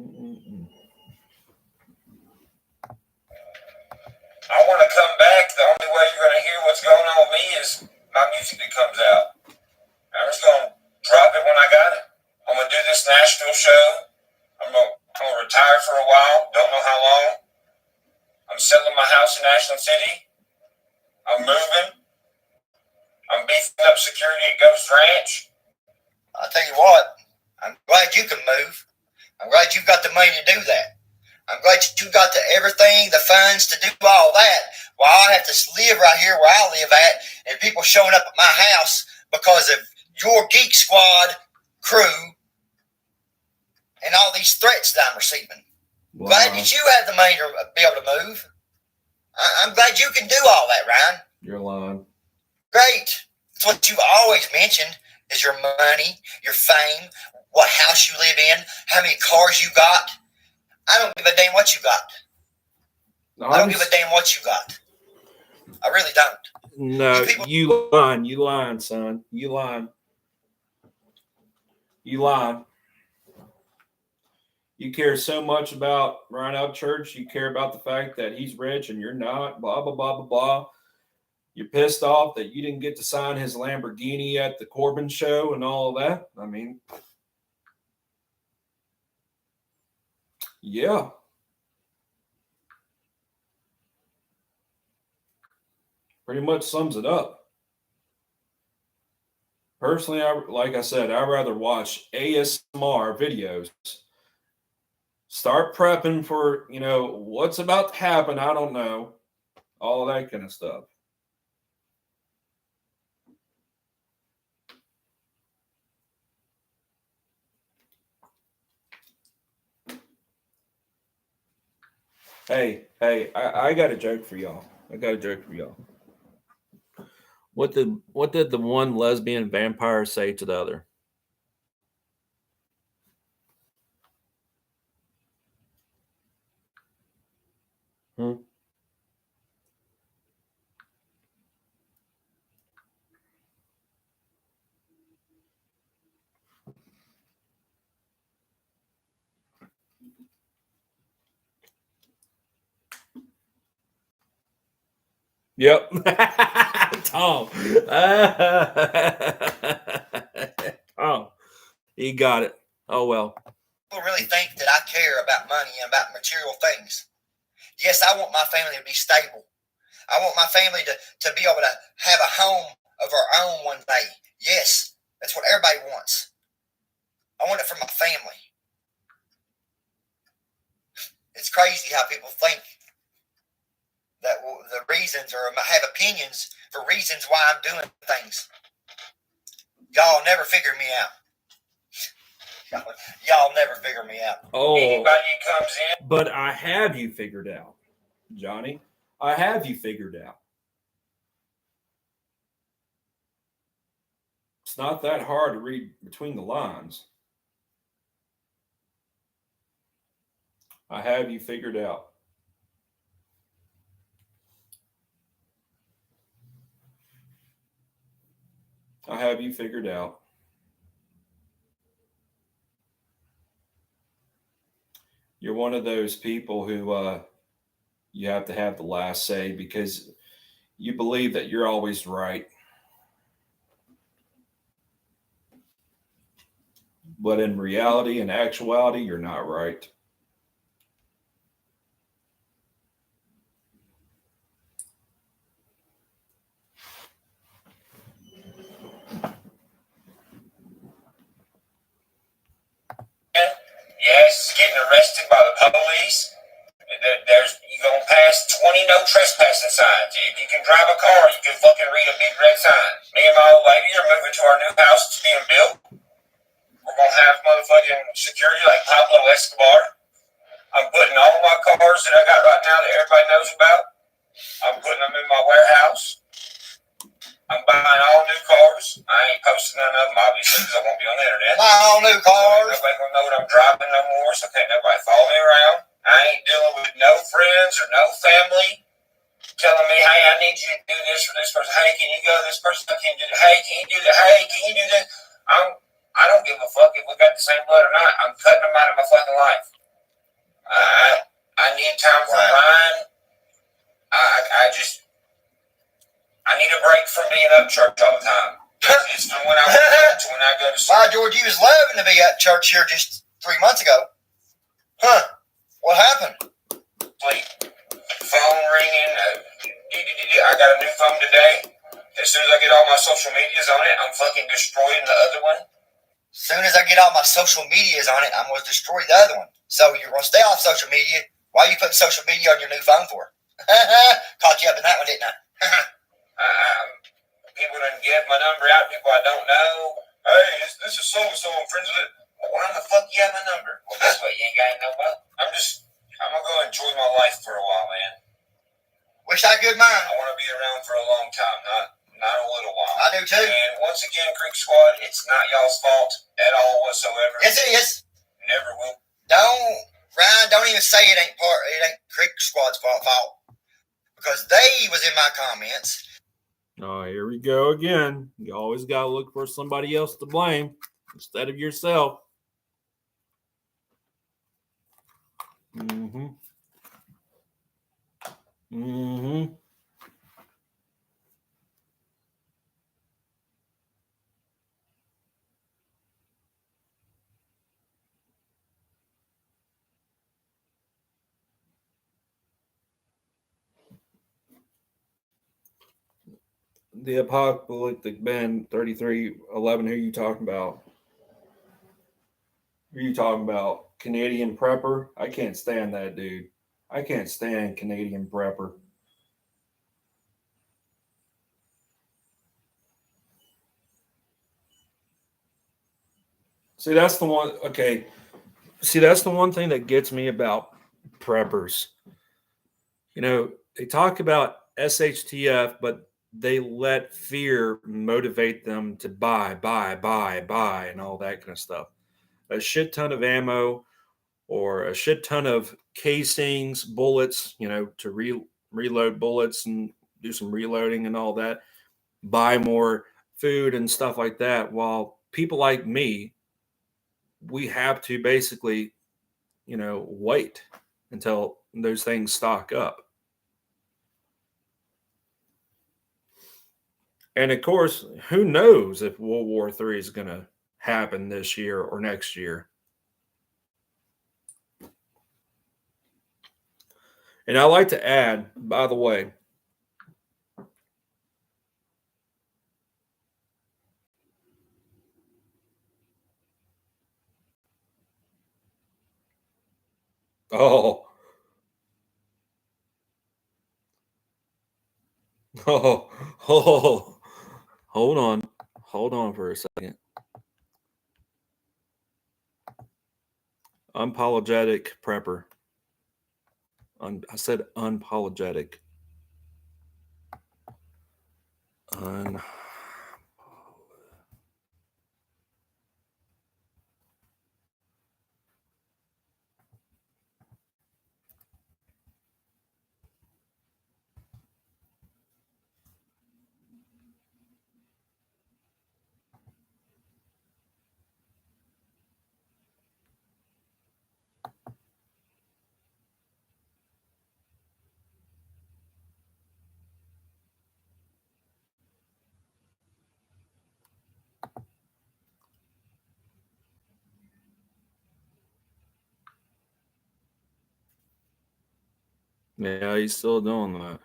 want to come back. The only way you're going to hear what's going on with me is my music that comes out. I'm just going to drop it when I got it. I'm going to do this Nashville show. I'm going to retire for a while. Don't know how long. I'm selling my house in Ashland City. I'm moving. I'm beefing up security at Ghost Ranch. I'll tell you what, I'm glad you can move. I'm glad you've got the money to do that. I'm glad you got everything, the funds to do all that, while I have to live right here where I live at, and people showing up at my house because of your Geek Squad crew and all these threats that I'm receiving. Wow. Glad that you have the money to be able to move. I'm glad you can do all that, Ryan. You're lying. Great. That's what you've always mentioned is your money, your fame, what house you live in, how many cars you got. I don't give a damn what you got. I don't give a damn what you got. I really don't. No, you lying. You lying, son. You lying. You lying. You care so much about Ryan Upchurch. You care about the fact that he's rich and you're not. Blah, blah, blah, blah, blah. You're pissed off that you didn't get to sign his Lamborghini at the Corbin show and all of that. I mean, yeah. Pretty much sums it up. Personally, like I said, I'd rather watch ASMR videos. Start prepping for, what's about to happen. I don't know. All that kind of stuff. Hey, I got a joke for y'all. What did the one lesbian vampire say to the other? Yep. Tom. Tom. He got it. Oh, well. People really think that I care about money and about material things. Yes, I want my family to be stable. I want my family to be able to have a home of our own one day. Yes, that's what everybody wants. I want it for my family. It's crazy how people think that the reasons or have opinions for reasons why I'm doing things. Y'all never figure me out. Y'all never figure me out. Oh, anybody comes in. But I have you figured out, Johnny. I have you figured out. It's not that hard to read between the lines. I have you figured out. I have you figured out. You're one of those people who you have to have the last say because you believe that you're always right. But in reality and actuality, you're not right. Yes, getting arrested by the police. You gonna pass 20 no trespassing signs. If you can drive a car, you can fucking read a big red sign. Me and my old lady are moving to our new house that's being built. We're gonna have motherfucking security like Pablo Escobar. I'm putting all my cars that I got right now that everybody knows about. I'm putting them in my warehouse. I'm buying all new cars. I ain't posting none of them, obviously, because I won't be on the internet. Buy all new cars. Nobody gonna know what I'm driving no more, so can't nobody follow me around. I ain't dealing with no friends or no family telling me, hey, I need you to do this for this person. Hey, can you go to this person? Can you do that? Hey, can you do that? Hey, can you do that? I don't give a fuck if we got the same blood or not. I'm cutting them out of my fucking life. I need time for mine. I need a break from being up church all the time. It's from when I wake up to when I go to sleep. Why, George, you was loving to be at church here just 3 months ago. Huh? What happened? Sleep. Phone ringing. I got a new phone today. As soon as I get all my social medias on it, I'm fucking destroying the other one. As soon as I get all my social medias on it, I'm going to destroy the other one. So you're going to stay off social media. Why are you putting social media on your new phone for? Caught you up in that one, didn't I? People didn't give my number out. People I don't know. Hey, this is so-and-so. I'm friends with it. Well, why the fuck you have my number? Well, guess what? You ain't got no about. I'm going to go enjoy my life for a while, man. Well, Wish I could mine. I want to be around for a long time, not a little while. I do too. And once again, Creek Squad, it's not y'all's fault at all whatsoever. Yes, it is. Never will. Ryan, don't even say it ain't Creek Squad's fault. Because they was in my comments. Oh, here we go again. You always got to look for somebody else to blame instead of yourself. Mm-hmm. Mm-hmm. The Apocalyptic Band 3311, who are you talking about? Who are you talking about? Canadian Prepper? I can't stand that dude. I can't stand Canadian Prepper. See, that's the one. Okay. See, that's the one thing that gets me about preppers. You know, they talk about SHTF, but they let fear motivate them to buy, and all that kind of stuff. A shit ton of ammo or a shit ton of casings, bullets, you know, to reload bullets and do some reloading and all that. Buy more food and stuff like that. While people like me, we have to basically, you know, wait until those things stock up. And of course, who knows if World War III is going to happen this year or next year. And I like to add, by the way, oh, oh, hold on for a second. Unapologetic prepper. I said unapologetic. Yeah, he's still doing that.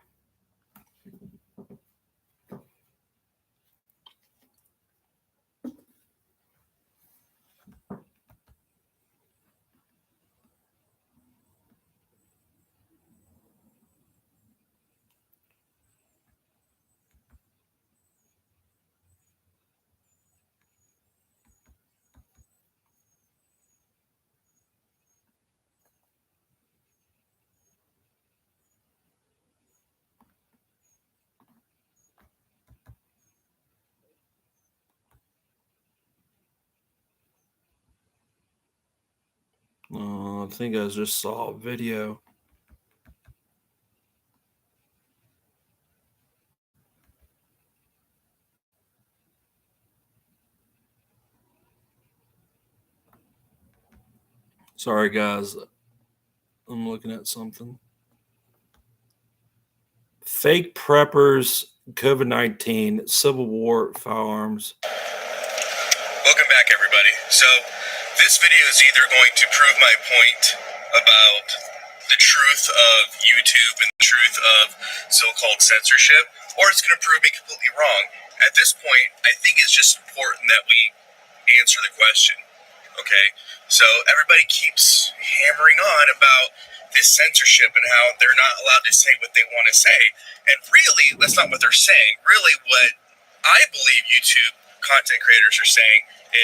I think I just saw a video. Sorry, guys. I'm looking at something. Fake preppers, COVID-19, Civil War firearms. Welcome back, everybody. So, this video is either going to prove my point about the truth of YouTube and the truth of so-called censorship, or it's going to prove me completely wrong. At this point, I think it's just important that we answer the question, okay? So, everybody keeps hammering on about this censorship and how they're not allowed to say what they want to say. And really, that's not what they're saying. Really, what I believe YouTube content creators are saying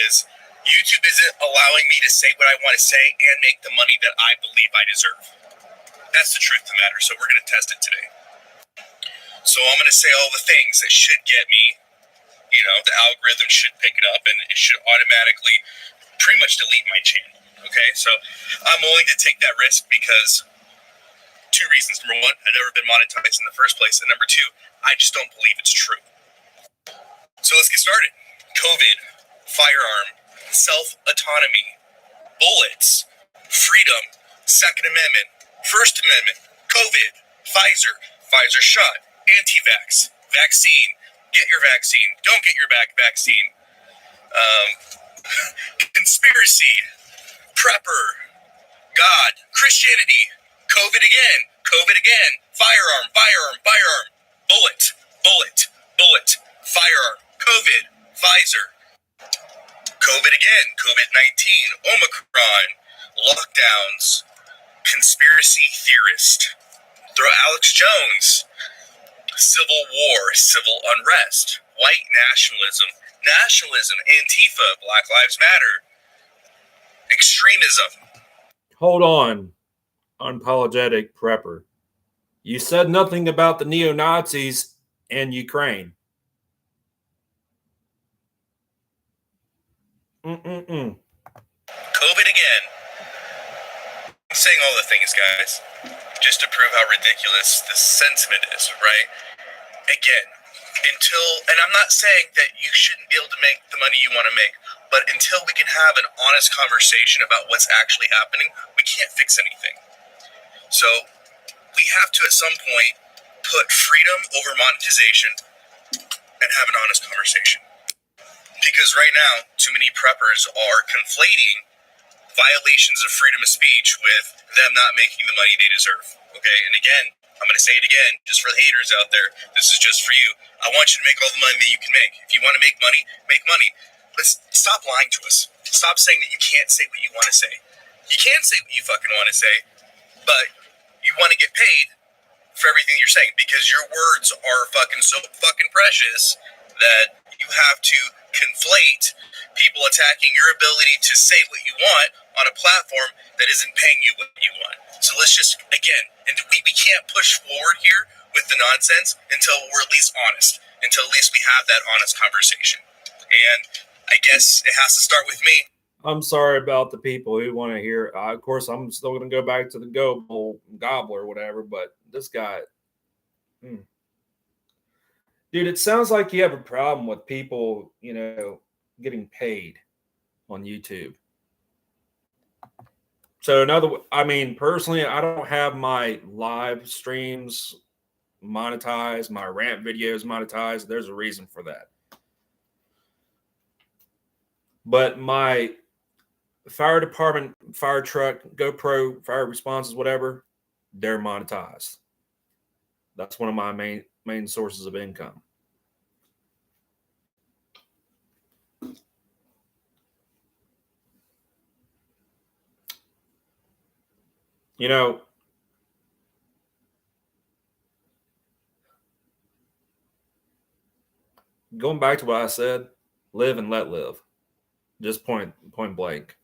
is YouTube isn't allowing me to say what I want to say and make the money that I believe I deserve. That's the truth of the matter. So we're going to test it today. So I'm going to say all the things that should get me, the algorithm should pick it up and it should automatically pretty much delete my channel. Okay, so I'm willing to take that risk because two reasons. Number one, I've never been monetized in the first place. And number two, I just don't believe it's true. So let's get started. COVID, firearm, self-autonomy, bullets, freedom, Second Amendment, First Amendment, COVID, Pfizer shot, anti-vax, vaccine, get your vaccine, don't get your vaccine, conspiracy, prepper, God, Christianity, COVID again, firearm, bullet, firearm, COVID, Pfizer, COVID again, COVID-19, Omicron, lockdowns, conspiracy theorist, throw Alex Jones, civil war, civil unrest, white nationalism, Antifa, Black Lives Matter, extremism. Hold on, unapologetic prepper. You said nothing about the neo-Nazis and Ukraine. COVID again. I'm saying all the things, guys, just to prove how ridiculous this sentiment is, right? Again, and I'm not saying that you shouldn't be able to make the money you want to make, but until we can have an honest conversation about what's actually happening, we can't fix anything. So we have to, at some point, put freedom over monetization and have an honest conversation. Because right now, too many preppers are conflating violations of freedom of speech with them not making the money they deserve. Okay, and again, I'm going to say it again, just for the haters out there, this is just for you. I want you to make all the money that you can make. If you want to make money, make money. Let's stop lying to us. Stop saying that you can't say what you want to say. You can say what you fucking want to say, but you want to get paid for everything you're saying because your words are fucking so fucking precious that you have to conflate people attacking your ability to say what you want on a platform that isn't paying you what you want. So let's just, again, and we can't push forward here with the nonsense until we're at least honest, until at least we have that honest conversation. And I guess it has to start with me. I'm sorry about the people who want to hear. Of course, I'm still going to go back to the Goble, or whatever, but this guy, dude, it sounds like you have a problem with people, getting paid on YouTube. So personally, I don't have my live streams monetized, my rant videos monetized. There's a reason for that. But my fire department, fire truck, GoPro, fire responses, whatever, they're monetized. That's one of my main sources of income. Going back to what I said, live and let live. Just point blank.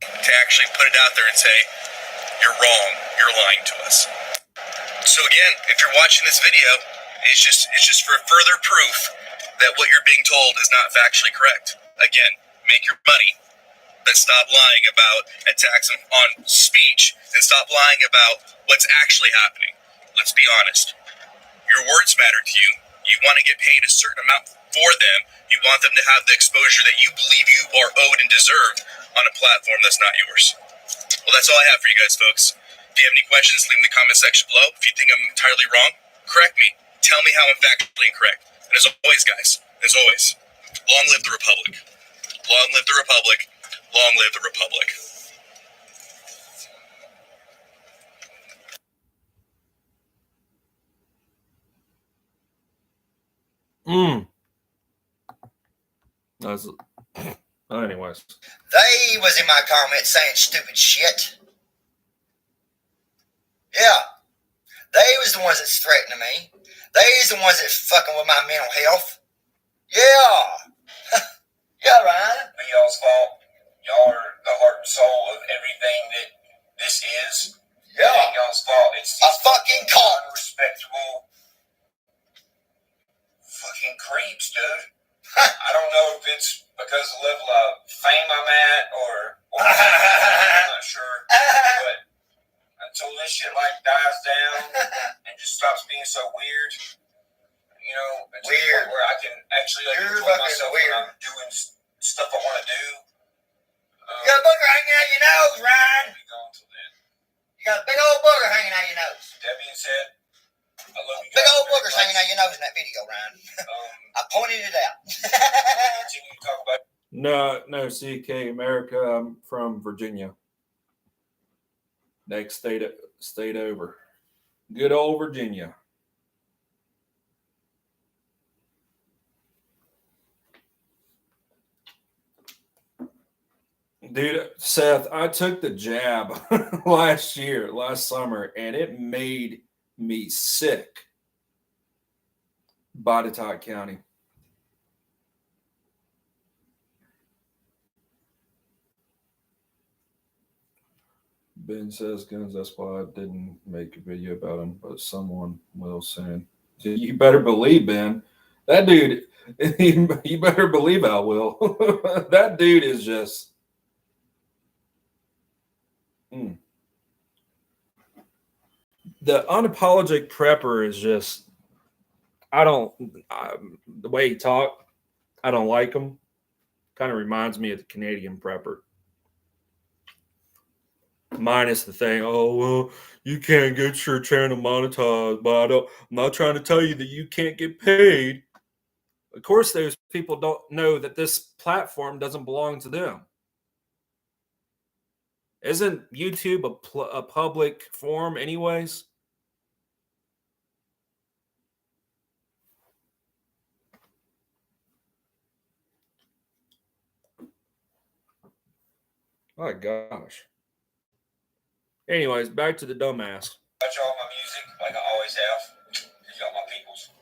To actually put it out there and say, you're wrong, you're lying to us. So again, if you're watching this video, it's just for further proof that what you're being told is not factually correct. Again, make your money, but stop lying about attacks on speech and stop lying about what's actually happening. Let's be honest. Your words matter to you. You want to get paid a certain amount for them. You want them to have the exposure that you believe you are owed and deserve on a platform that's not yours. Well, that's all I have for you guys, folks. If you have any questions, leave them in the comment section below. If you think I'm entirely wrong, correct me. Tell me how I'm factually incorrect. And as always, guys, long live the Republic. Long live the Republic. Long live the Republic. Anyways. They was in my comments saying stupid shit. Yeah. They was the ones that's threatening me. They is the ones that's fucking with my mental health. Yeah. Yeah, Ryan. Be y'all's fault. Y'all are the heart and soul of everything that this is. Yeah. It ain't y'all's fault. It's a fucking cult. Respectable fucking creeps, dude. I don't know if it's because of the level of fame I'm at or I'm not sure. But until this shit like dies down and just stops being so weird, you know, it's weird where I can actually like enjoy myself when I'm doing stuff I want to do. You got a booger hanging out your nose, Ryan. I'll be gone till then. You got a big old booger hanging out your nose. That being said, I love you guys. Big old boogers hanging out your nose in that video, Ryan. I pointed it out. Continue to talk about. No, CK America. I'm from Virginia. Next state over. Good old Virginia. Dude, Seth, I took the jab last summer, and it made me sick. Botetourt County. Ben says guns, that's why I didn't make a video about him, but someone will soon. You better believe, Ben. That dude, you better believe I will. That dude is just... The unapologetic prepper is just... the way he talked, I don't like him. Kind of reminds me of the Canadian prepper. Minus the thing, oh, well, you can't get your channel monetized, but I'm not trying to tell you that you can't get paid. Of course, those people don't know that this platform doesn't belong to them. Isn't YouTube a public forum anyways? My gosh. Anyways, back to the dumbass. Watch all my music like I always have. You got my peoples.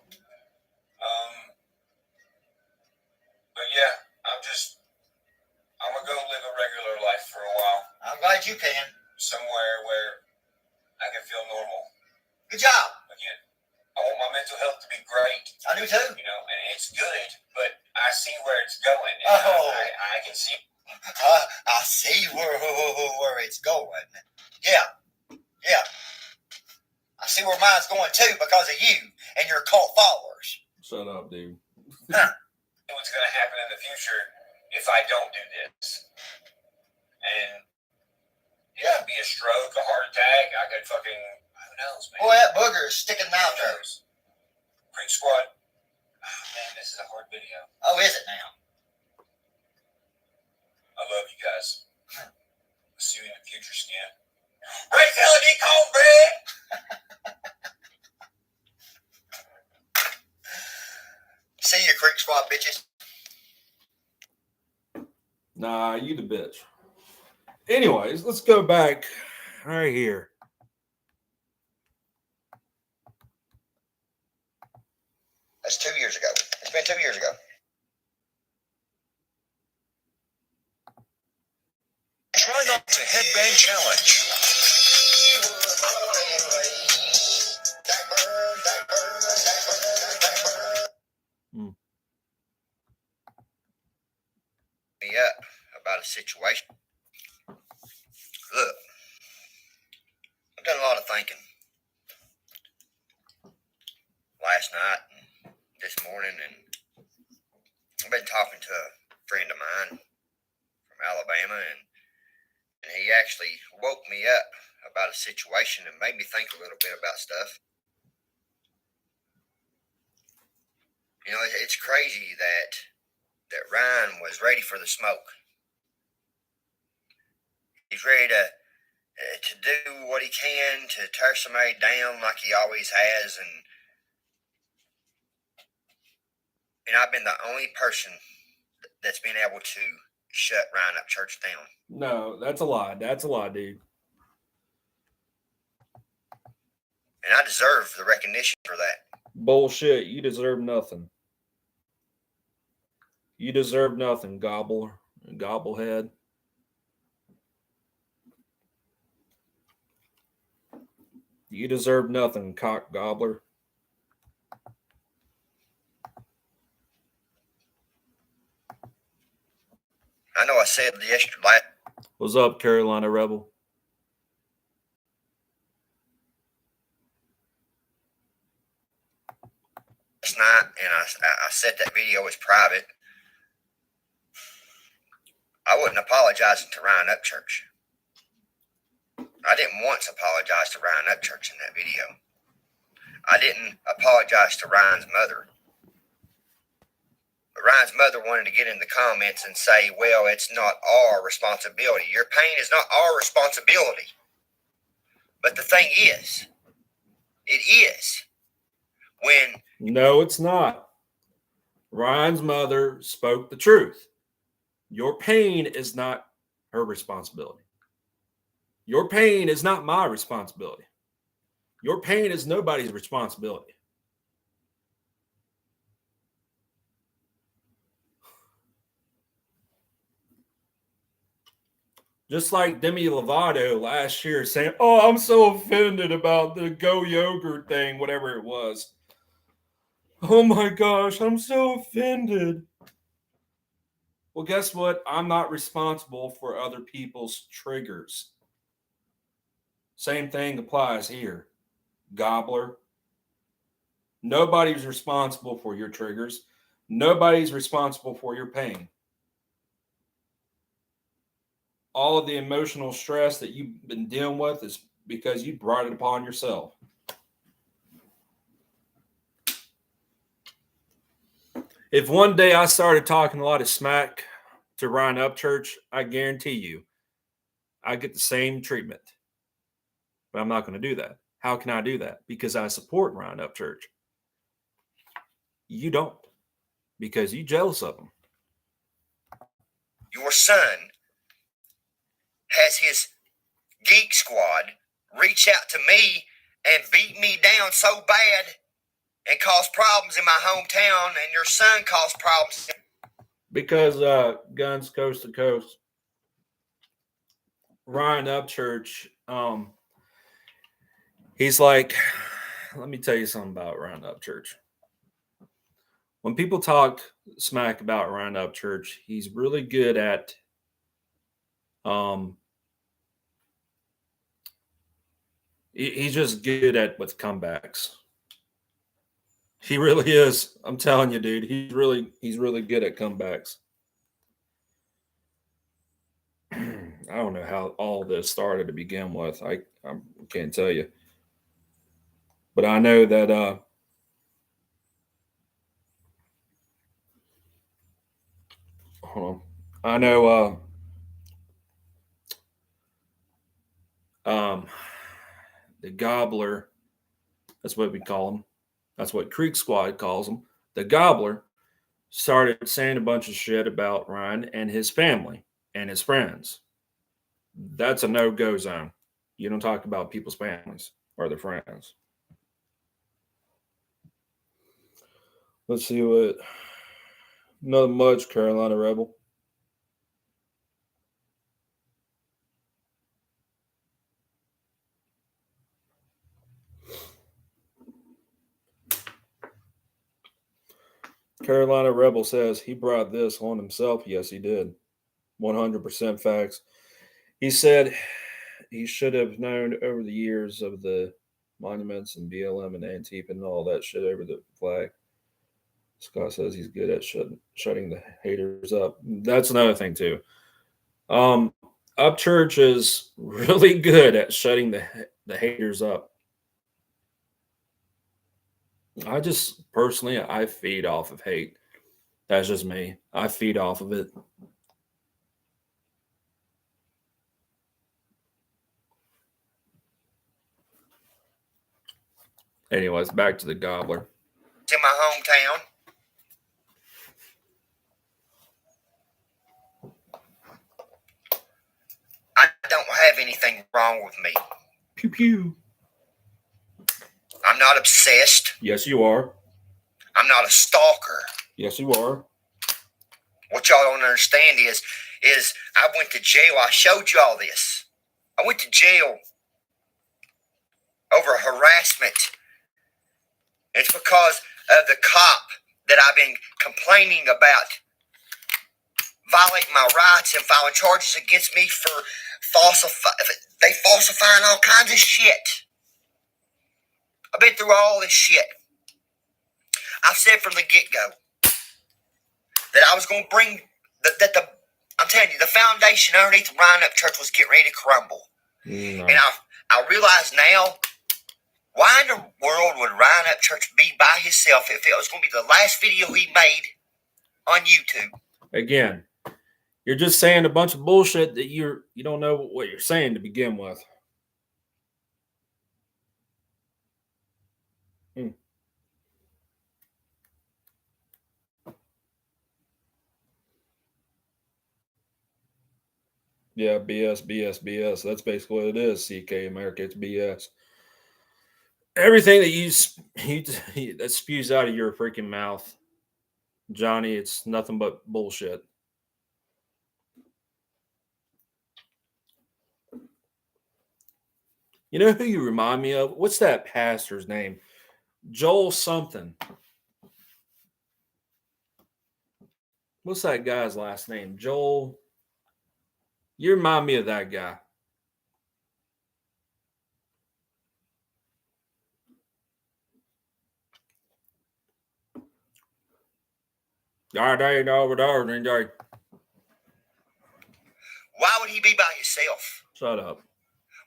But yeah, I'm gonna go live a regular life for a while. I'm glad you can. Somewhere where I can feel normal. Good job. Again, I want my mental health to be great. I do too. You know, and it's good, but I see where it's going. I can see. I see where it's going. Yeah. I see where mine's going too because of you and your cult followers. Shut up, dude. What's going to happen in the future if I don't do this? And it could be a stroke, a heart attack. I could fucking, who knows, man. Boy, that booger is sticking out there. Creek Squad. Oh, man, this is a hard video. Oh, is it now? I love you guys. I'll see you in the future, Skin. Great Melody Cornbread! See you, Creek Squad bitches. Nah, you the bitch. Anyways, let's go back right here. That's 2 years ago. It's been 2 years ago. Try not to headbang challenge. Me up about a situation. Look, I've done a lot of thinking last night and this morning, and I've been talking to a friend of mine from Alabama, and he actually woke me up about a situation and made me think a little bit about stuff. You know, it's crazy that Ryan was ready for the smoke. He's ready to do what he can to tear somebody down like he always has, and I've been the only person that's been able to shut Ryan up church down. No, that's a lie. That's a lie, dude. And I deserve the recognition for that. Bullshit. You deserve nothing. You deserve nothing, gobblehead. You deserve nothing, cock gobbler. I know I said yesterday. What's up, Carolina Rebel? Last night, and I said that video was private. I wasn't apologizing to Ryan Upchurch. I didn't once apologize to Ryan Upchurch in that video. I didn't apologize to Ryan's mother. But Ryan's mother wanted to get in the comments and say, well, it's not our responsibility. Your pain is not our responsibility. But the thing is, it is. When... No, it's not. Ryan's mother spoke the truth. Your pain is not her responsibility. Your pain is not my responsibility. Your pain is nobody's responsibility. Just like Demi Lovato last year saying, oh, I'm so offended about the Go Yogurt thing, whatever it was. Oh my gosh, I'm so offended. Well, guess what? I'm not responsible for other people's triggers. Same thing applies here. Gobbler. Nobody's responsible for your triggers. Nobody's responsible for your pain. All of the emotional stress that you've been dealing with is because you brought it upon yourself. If one day I started talking a lot of smack to Ryan Upchurch, I guarantee you I get the same treatment. But I'm not going to do that. How can I do that? Because I support Ryan Upchurch. You don't. Because you're jealous of him. Your son has his geek squad reach out to me and beat me down so bad and cause problems in my hometown, and your son caused problems. Because Guns Coast to Coast, Ryan Upchurch, he's like, let me tell you something about Ryan Upchurch. When people talk smack about Ryan Upchurch, he's really good at he's just good at with comebacks. He really is. I'm telling you, dude. He's really good at comebacks. I don't know how all this started to begin with. I can't tell you. But I know that hold on. I know the Gobbler, that's what we call him. That's what Creek Squad calls him. The Gobbler started saying a bunch of shit about Ryan and his family and his friends. That's a no-go zone. You don't talk about people's families or their friends. Let's see what nothing much, Carolina Rebel. Carolina Rebel says he brought this on himself. Yes, he did. 100% facts. He said he should have known over the years of the monuments and BLM and Antifa and all that shit over the flag. Scott says he's good at shutting the haters up. That's another thing too. Upchurch is really good at shutting the haters up. I just personally, I feed off of hate. That's just me. I feed off of it. Anyways, back to the Gobbler. In my hometown. I don't have anything wrong with me. Pew pew. I'm not obsessed. Yes, you are. I'm not a stalker. Yes, you are. What y'all don't understand is I went to jail. I showed you all this. I went to jail over harassment. It's because of the cop that I've been complaining about violating my rights and filing charges against me for falsifying all kinds of shit. I've been through all this shit. I've said from the get-go that I was going to bring I'm telling you, the foundation underneath Ryan Up Church was getting ready to crumble. No. And I realize now, why in the world would Ryan Up Church be by himself if it was going to be the last video he made on YouTube? Again, you're just saying a bunch of bullshit that you don't know what you're saying to begin with. Yeah, BS, BS, BS. That's basically what it is, CK America. It's BS. Everything that that spews out of your freaking mouth, Johnny, it's nothing but bullshit. You know who you remind me of? What's that pastor's name? Joel something. What's that guy's last name? Joel. You remind me of that guy. Why would he be by himself? Shut up.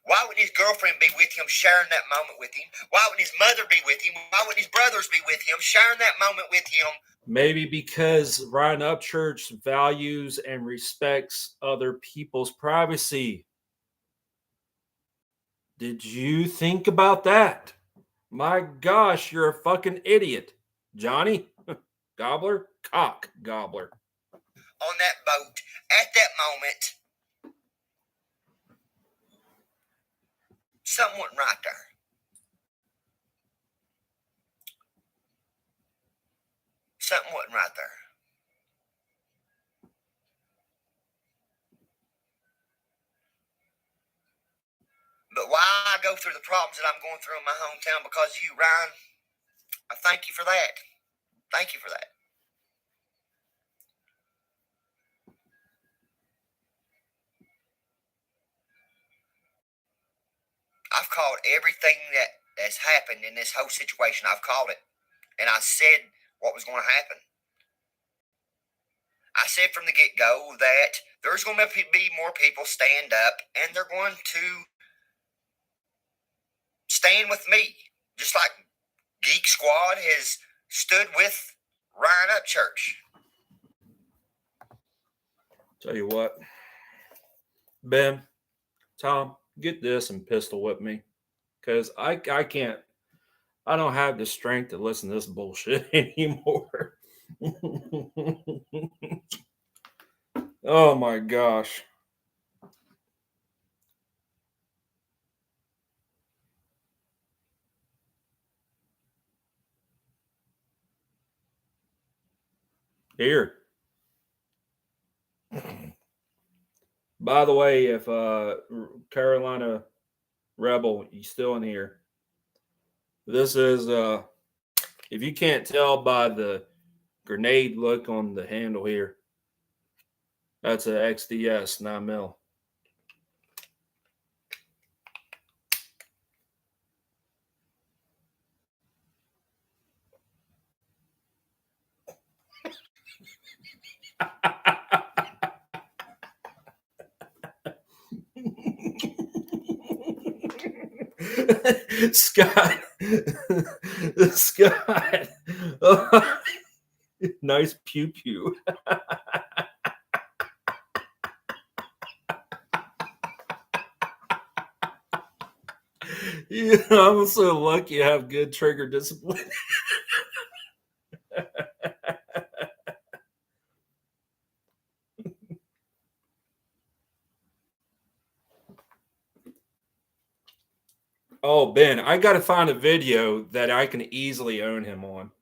Why wouldn't his girlfriend be with him, sharing that moment with him? Why wouldn't his mother be with him? Why wouldn't his brothers be with him, sharing that moment with him? Maybe because Ryan Up Church values and respects other people's privacy. Did you think about that? My gosh, you're a fucking idiot. Johnny, gobbler, cock gobbler. On that boat, at that moment, something wasn't right there. Something wasn't right there. But why I go through the problems that I'm going through in my hometown because of you, Ryan, I thank you for that. Thank you for that. I've called everything that's happened in this whole situation. I've called it. And I said what was going to happen. I said from the get-go that there's going to be more people stand up and they're going to stand with me. Just like Geek Squad has stood with Ryan Up Church. Tell you what, Ben, Tom, get this and pistol whip me. Because I can't, I don't have the strength to listen to this bullshit anymore. Oh my gosh. Here. By the way, if Carolina Rebel, you still in here. This is if you can't tell by the grenade look on the handle here, that's a XDS 9mm. Scott. Scott. Oh, nice pew pew. Yeah, I'm so lucky I have good trigger discipline. Oh, Ben, I got to find a video that I can easily own him on.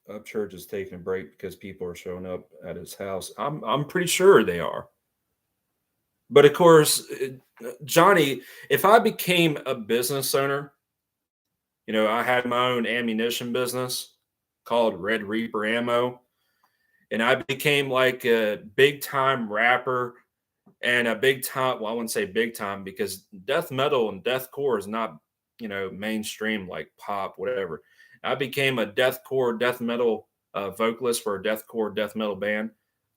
Upchurch is taking a break because people are showing up at his house. I'm pretty sure they are. But of course, Johnny, if I became a business owner, I had my own ammunition business called Red Reaper Ammo, and I became like a big time rapper and a big time. Well, I wouldn't say big time because death metal and deathcore is not, mainstream like pop, whatever. I became a deathcore death metal vocalist for a deathcore death metal band.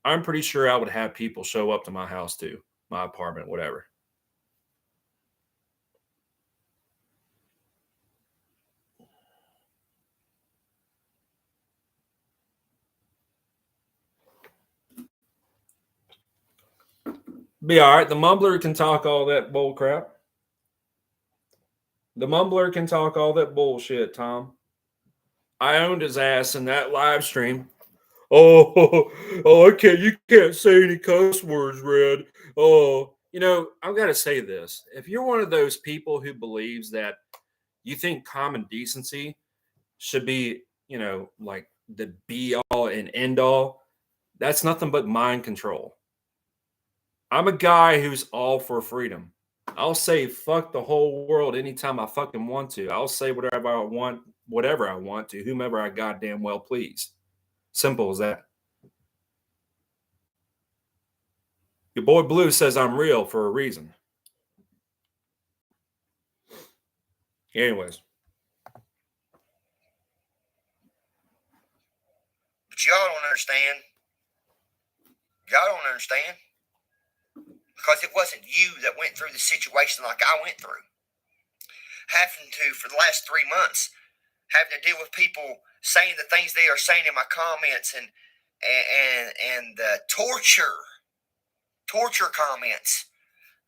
I'm pretty sure I would have people show up to my house too, my apartment, whatever. Be all right. The mumbler can talk all that bull crap. The mumbler can talk all that bullshit, Tom. I owned his ass in that live stream. Oh, oh, I can't. You can't say any cuss words, Red. Oh, I've got to say this. If you're one of those people who believes that you think common decency should be, like the be all and end all, that's nothing but mind control. I'm a guy who's all for freedom. I'll say fuck the whole world anytime I fucking want to. I'll say whatever I want to, whomever I goddamn well please. Simple as that. Your boy Blue says I'm real for a reason. Anyways. But y'all don't understand. Y'all don't understand. Because it wasn't you that went through the situation like I went through. Having to, for the last 3 months, having to deal with people saying the things they are saying in my comments and the torture comments,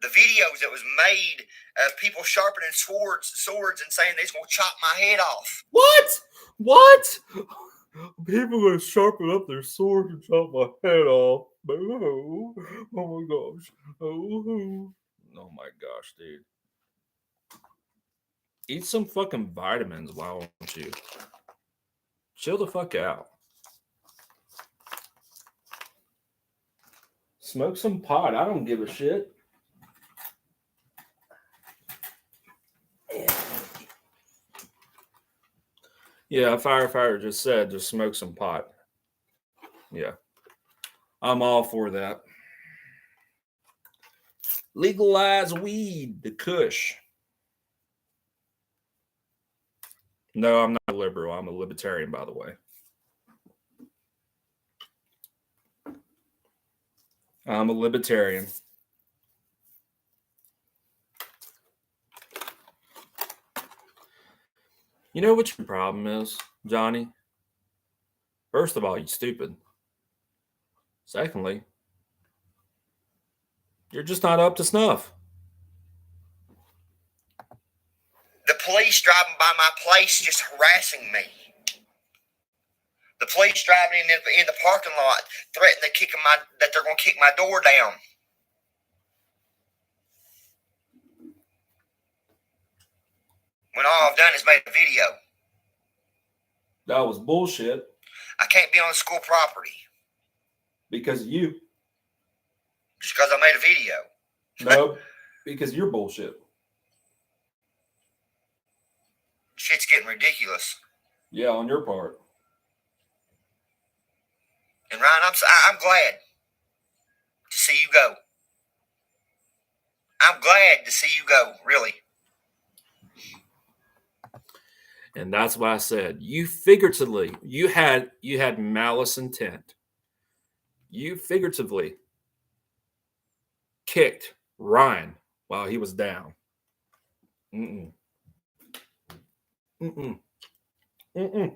the videos that was made of people sharpening swords and saying they're going to chop my head off. What? People gonna sharpen up their swords and chop my head off. Oh my gosh. Oh my gosh, dude. Eat some fucking vitamins, why won't you? Chill the fuck out. Smoke some pot. I don't give a shit. Yeah, a firefighter just said just smoke some pot. Yeah. I'm all for that. Legalize weed, the kush. No, I'm not a liberal. I'm a libertarian, by the way. I'm a libertarian. You know what your problem is, Johnny? First of all, you're stupid. Secondly, you're just not up to snuff. The police driving by my place just harassing me. The police driving in the parking lot threatening that they're going to kick my door down. When all I've done is made a video. That was bullshit. I can't be on the school property. Because of you. Just because I made a video. No, because you're bullshit. Shit's getting ridiculous. Yeah, on your part. And Ryan, I'm glad to see you go. I'm glad to see you go, really. And that's why I said you figuratively, you had malice intent. You figuratively kicked Ryan while he was down. Mm-mm. Mm-mm. Mm-mm.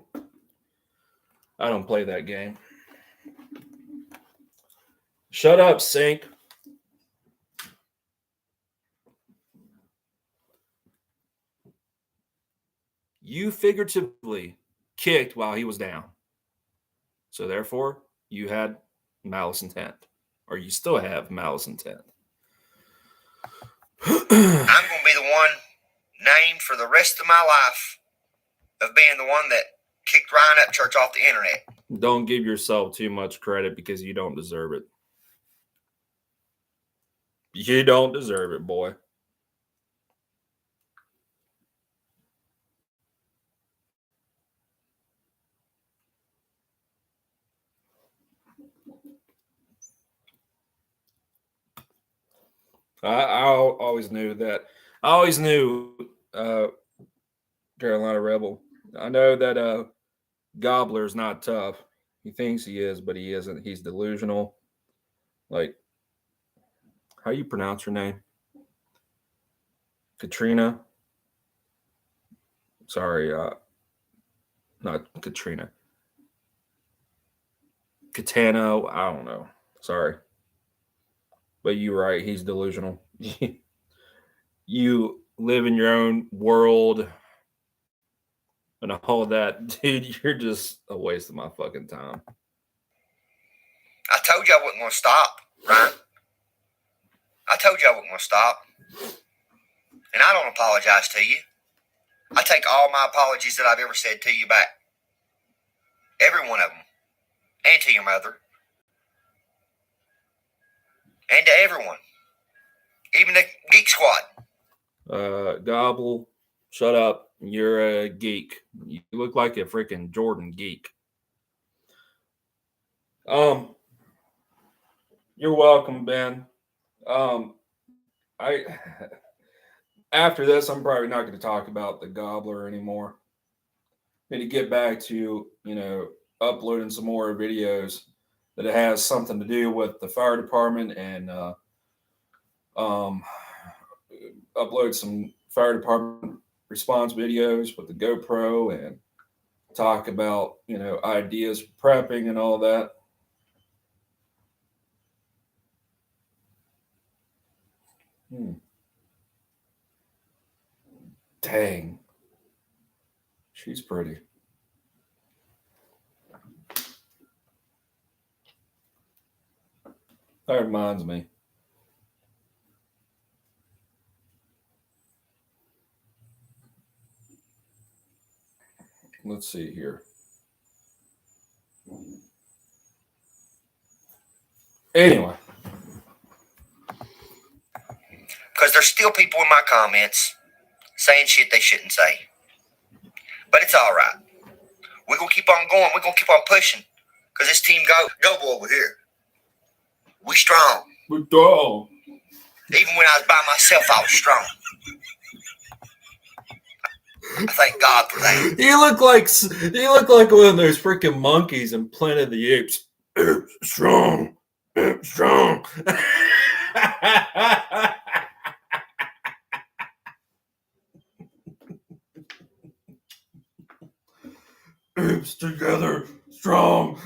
I don't play that game. Shut up, Sink. You figuratively kicked while he was down. So therefore, you had malice intent. Or you still have malice intent. I'm going to be the one named for the rest of my life of being the one that kicked Ryan Upchurch off the internet. Don't give yourself too much credit because you don't deserve it. You don't deserve it, boy. I always knew that. I always knew Carolina Rebel. I know that Gobbler's not tough. He thinks he is, but he isn't. He's delusional. Like, how you pronounce her name? Katrina. Sorry, not Katrina. Katana. I don't know. Sorry, but you're right. He's delusional. You live in your own world and all that, dude. You're just a waste of my fucking time. I told you I wasn't going to stop, Ryan. I told you I wasn't going to stop. And I don't apologize to you. I take all my apologies that I've ever said to you back. Every one of them. And to your mother. And to everyone. Even the Geek Squad. Gobble, shut up. You're a geek. You look like a freaking Jordan geek. You're welcome, Ben. I after this, I'm probably not going to talk about the Gobbler anymore. Need to get back to uploading some more videos that it has something to do with the fire department and upload some fire department response videos with the GoPro and talk about ideas for prepping and all that. Dang. She's pretty. That reminds me. Let's see here. Anyway. Because there's still people in my comments saying shit they shouldn't say. But it's all right. We're going to keep on going. We're going to keep on pushing. Because this team Goble over here, we strong. We're strong. Even when I was by myself, I was strong. I thank God for that. You look like one of those freaking monkeys in Planet of the Apes. Strong. Strong. Apes together, strong.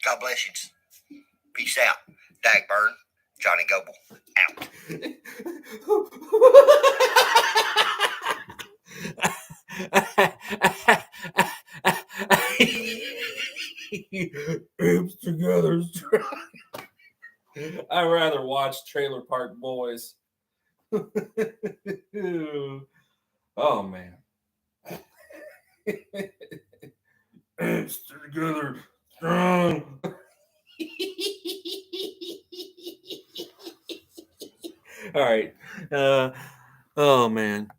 God bless you. Peace out. Dagburn, Johnny Goble, out. Apes together, strong. I'd rather watch Trailer Park Boys. Oh man. Apes together, strong. All right. Oh man.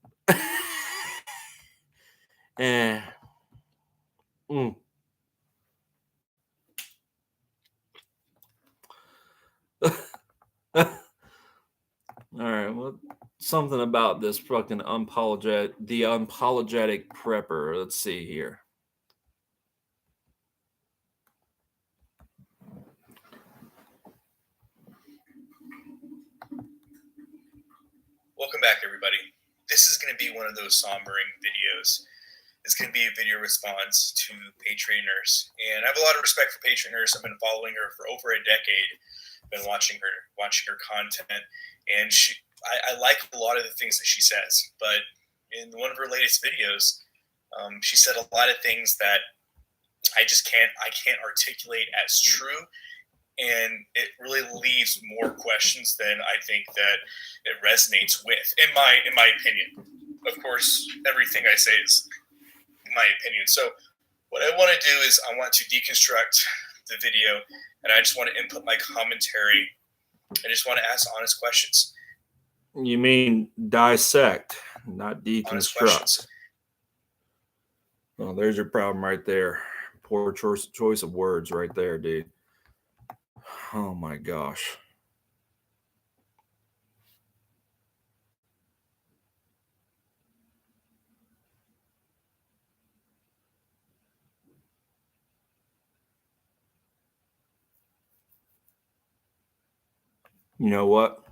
All right. Well, something about this fucking unapologetic prepper. Let's see here. Welcome back, everybody. This is going to be one of those sombering videos. It's going to be a video response to Patreoners. And I have a lot of respect for Patreoners. I've been following her for over a decade. Been watching her content. And I like a lot of the things that she says. But in one of her latest videos, she said a lot of things that I can't articulate as true. And it really leaves more questions than I think that it resonates with, in my opinion. Of course, everything I say is my opinion. So what I want to do is I want to deconstruct the video, and I just want to input my commentary. I just want to ask honest questions. You mean dissect, not deconstruct. Well, there's your problem right there. Poor choice of words right there, dude. Oh my gosh. You know what?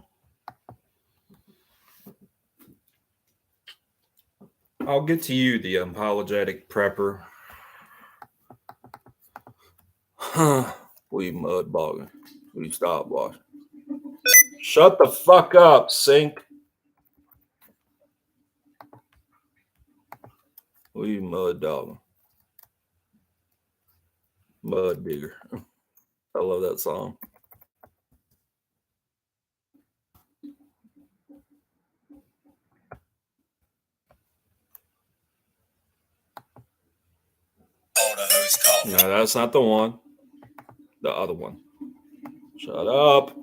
I'll get to you, the apologetic prepper. Will you mud bogging? Will you stop washing? Shut the fuck up, sink. Will you mud dog? Mud digger. I love that song. No, that's not the one. The other one. Shut up.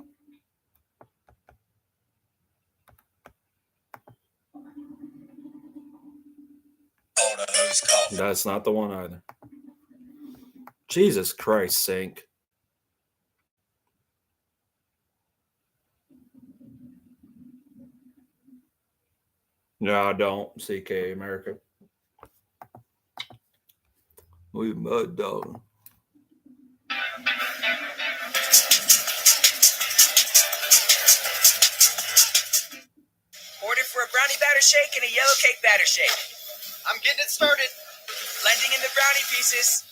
That's not the one either. Jesus Christ, sink. No, I don't. CK America. We mud dog. Order for a brownie batter shake and a yellow cake batter shake. I'm getting it started. Blending in the brownie pieces.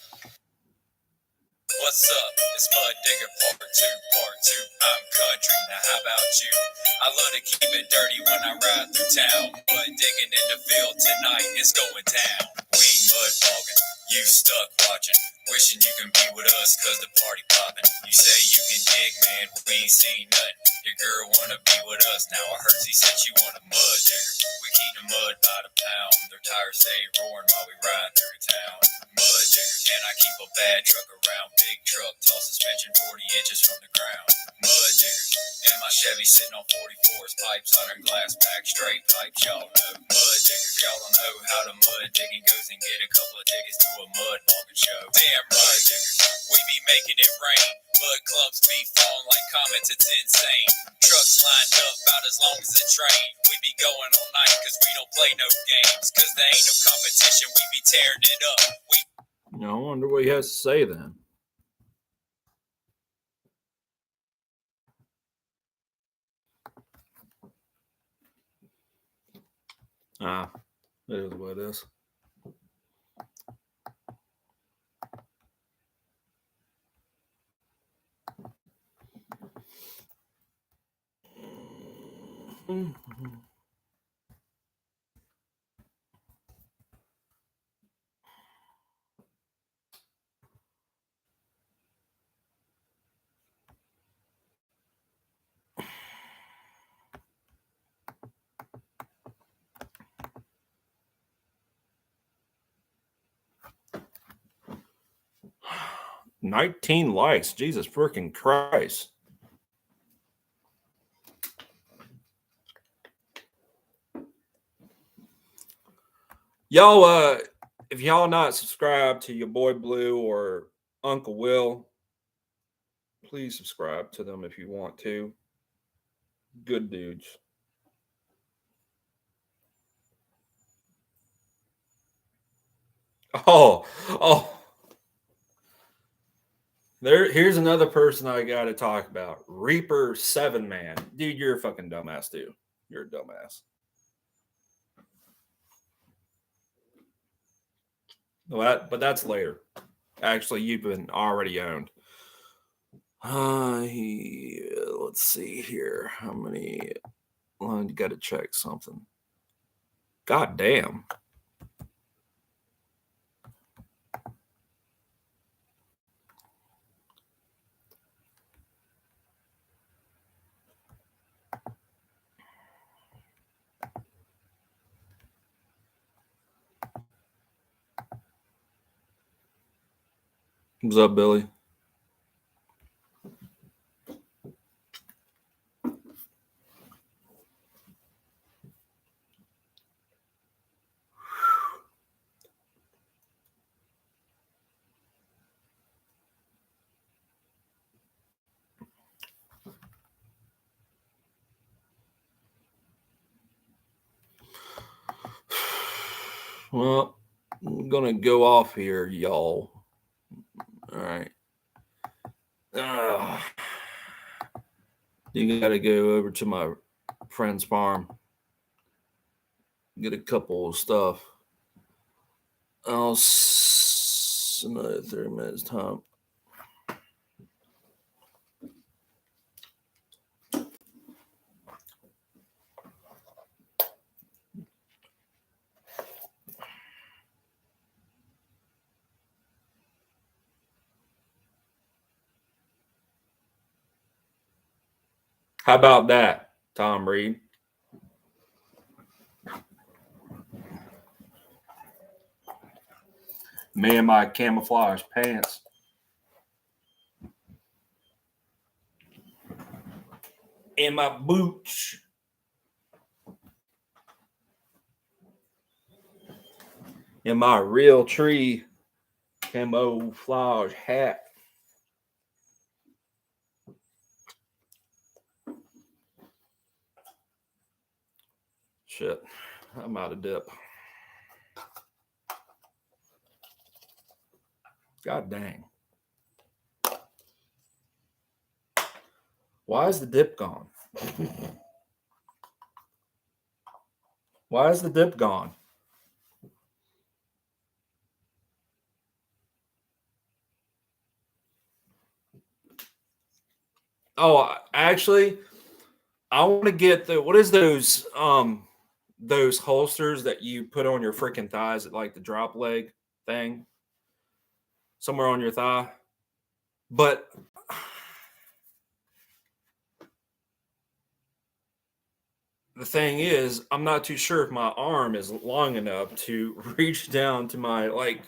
What's up? It's Mud Digger Part 2. I'm country, now how about you? I love to keep it dirty when I ride through town. Mud digging in the field tonight, it's going down. We mud bogging, you stuck watching. Wishing you can be with us cause the party popping. You say you can dig, man, we ain't seen nothing. Your girl wanna be with us, now I heard she said she want a mud digger. We keep the mud by the pound, their tires stay roaring while we ride through town. Mud diggers, and I keep a bad truck around. Big truck, tall suspension, 40 inches from the ground. Mud diggers, and my Chevy sitting on 44s, pipes on her glass pack, straight pipes, y'all know. Mud diggers, y'all don't know how the mud digging goes, and get a couple of tickets to a mud bogging show. Damn right, diggers, we be making it rain. Mud clumps be falling like comets, it's insane. Trucks lined up about as long as a train. We be going all night cause we don't play no games. Cause there ain't no competition, we be tearing it up. I wonder what he has to say then. It is what it is. Mm-hmm. $19 likes. Jesus freaking Christ. Y'all, if y'all not subscribed to your boy Blue or Uncle Will, please subscribe to them if you want to. Good dudes. Oh. Here's another person I got to talk about. Reaper 7 Man. Dude, you're a fucking dumbass, too. You're a dumbass. But that's later. Actually, you've been already owned. Let's see here. How many? Well, you got to check something. God damn. What's up, Billy? Well, I'm gonna go off here, y'all. All right. You gotta go over to my friend's farm, get a couple of stuff. I'll another 30 minutes time. How about that, Tom Reed? Me and my camouflage pants. And my boots. And my real tree camouflage hat. Shit, I'm out of dip. God dang. Why is the dip gone? Why is the dip gone? Oh, actually, I want to get what is those holsters that you put on your freaking thighs at like the drop leg thing? Somewhere on your thigh. But the thing is, I'm not too sure if my arm is long enough to reach down to my like.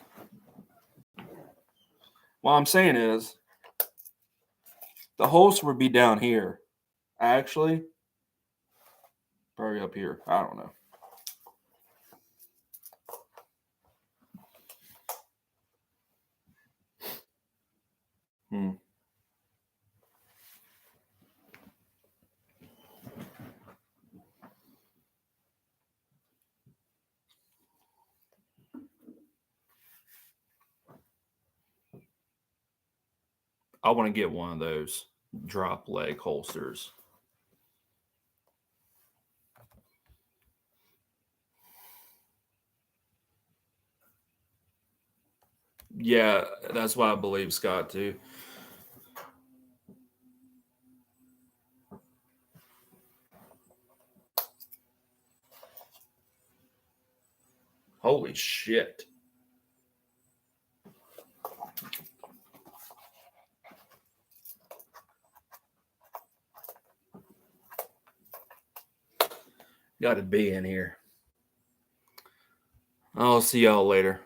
What I'm saying is, the holster would be down here. Actually, probably up here. I don't know. I want to get one of those drop leg holsters. Yeah, that's what I believe Scott too. Holy shit. Got to be in here. I'll see y'all later.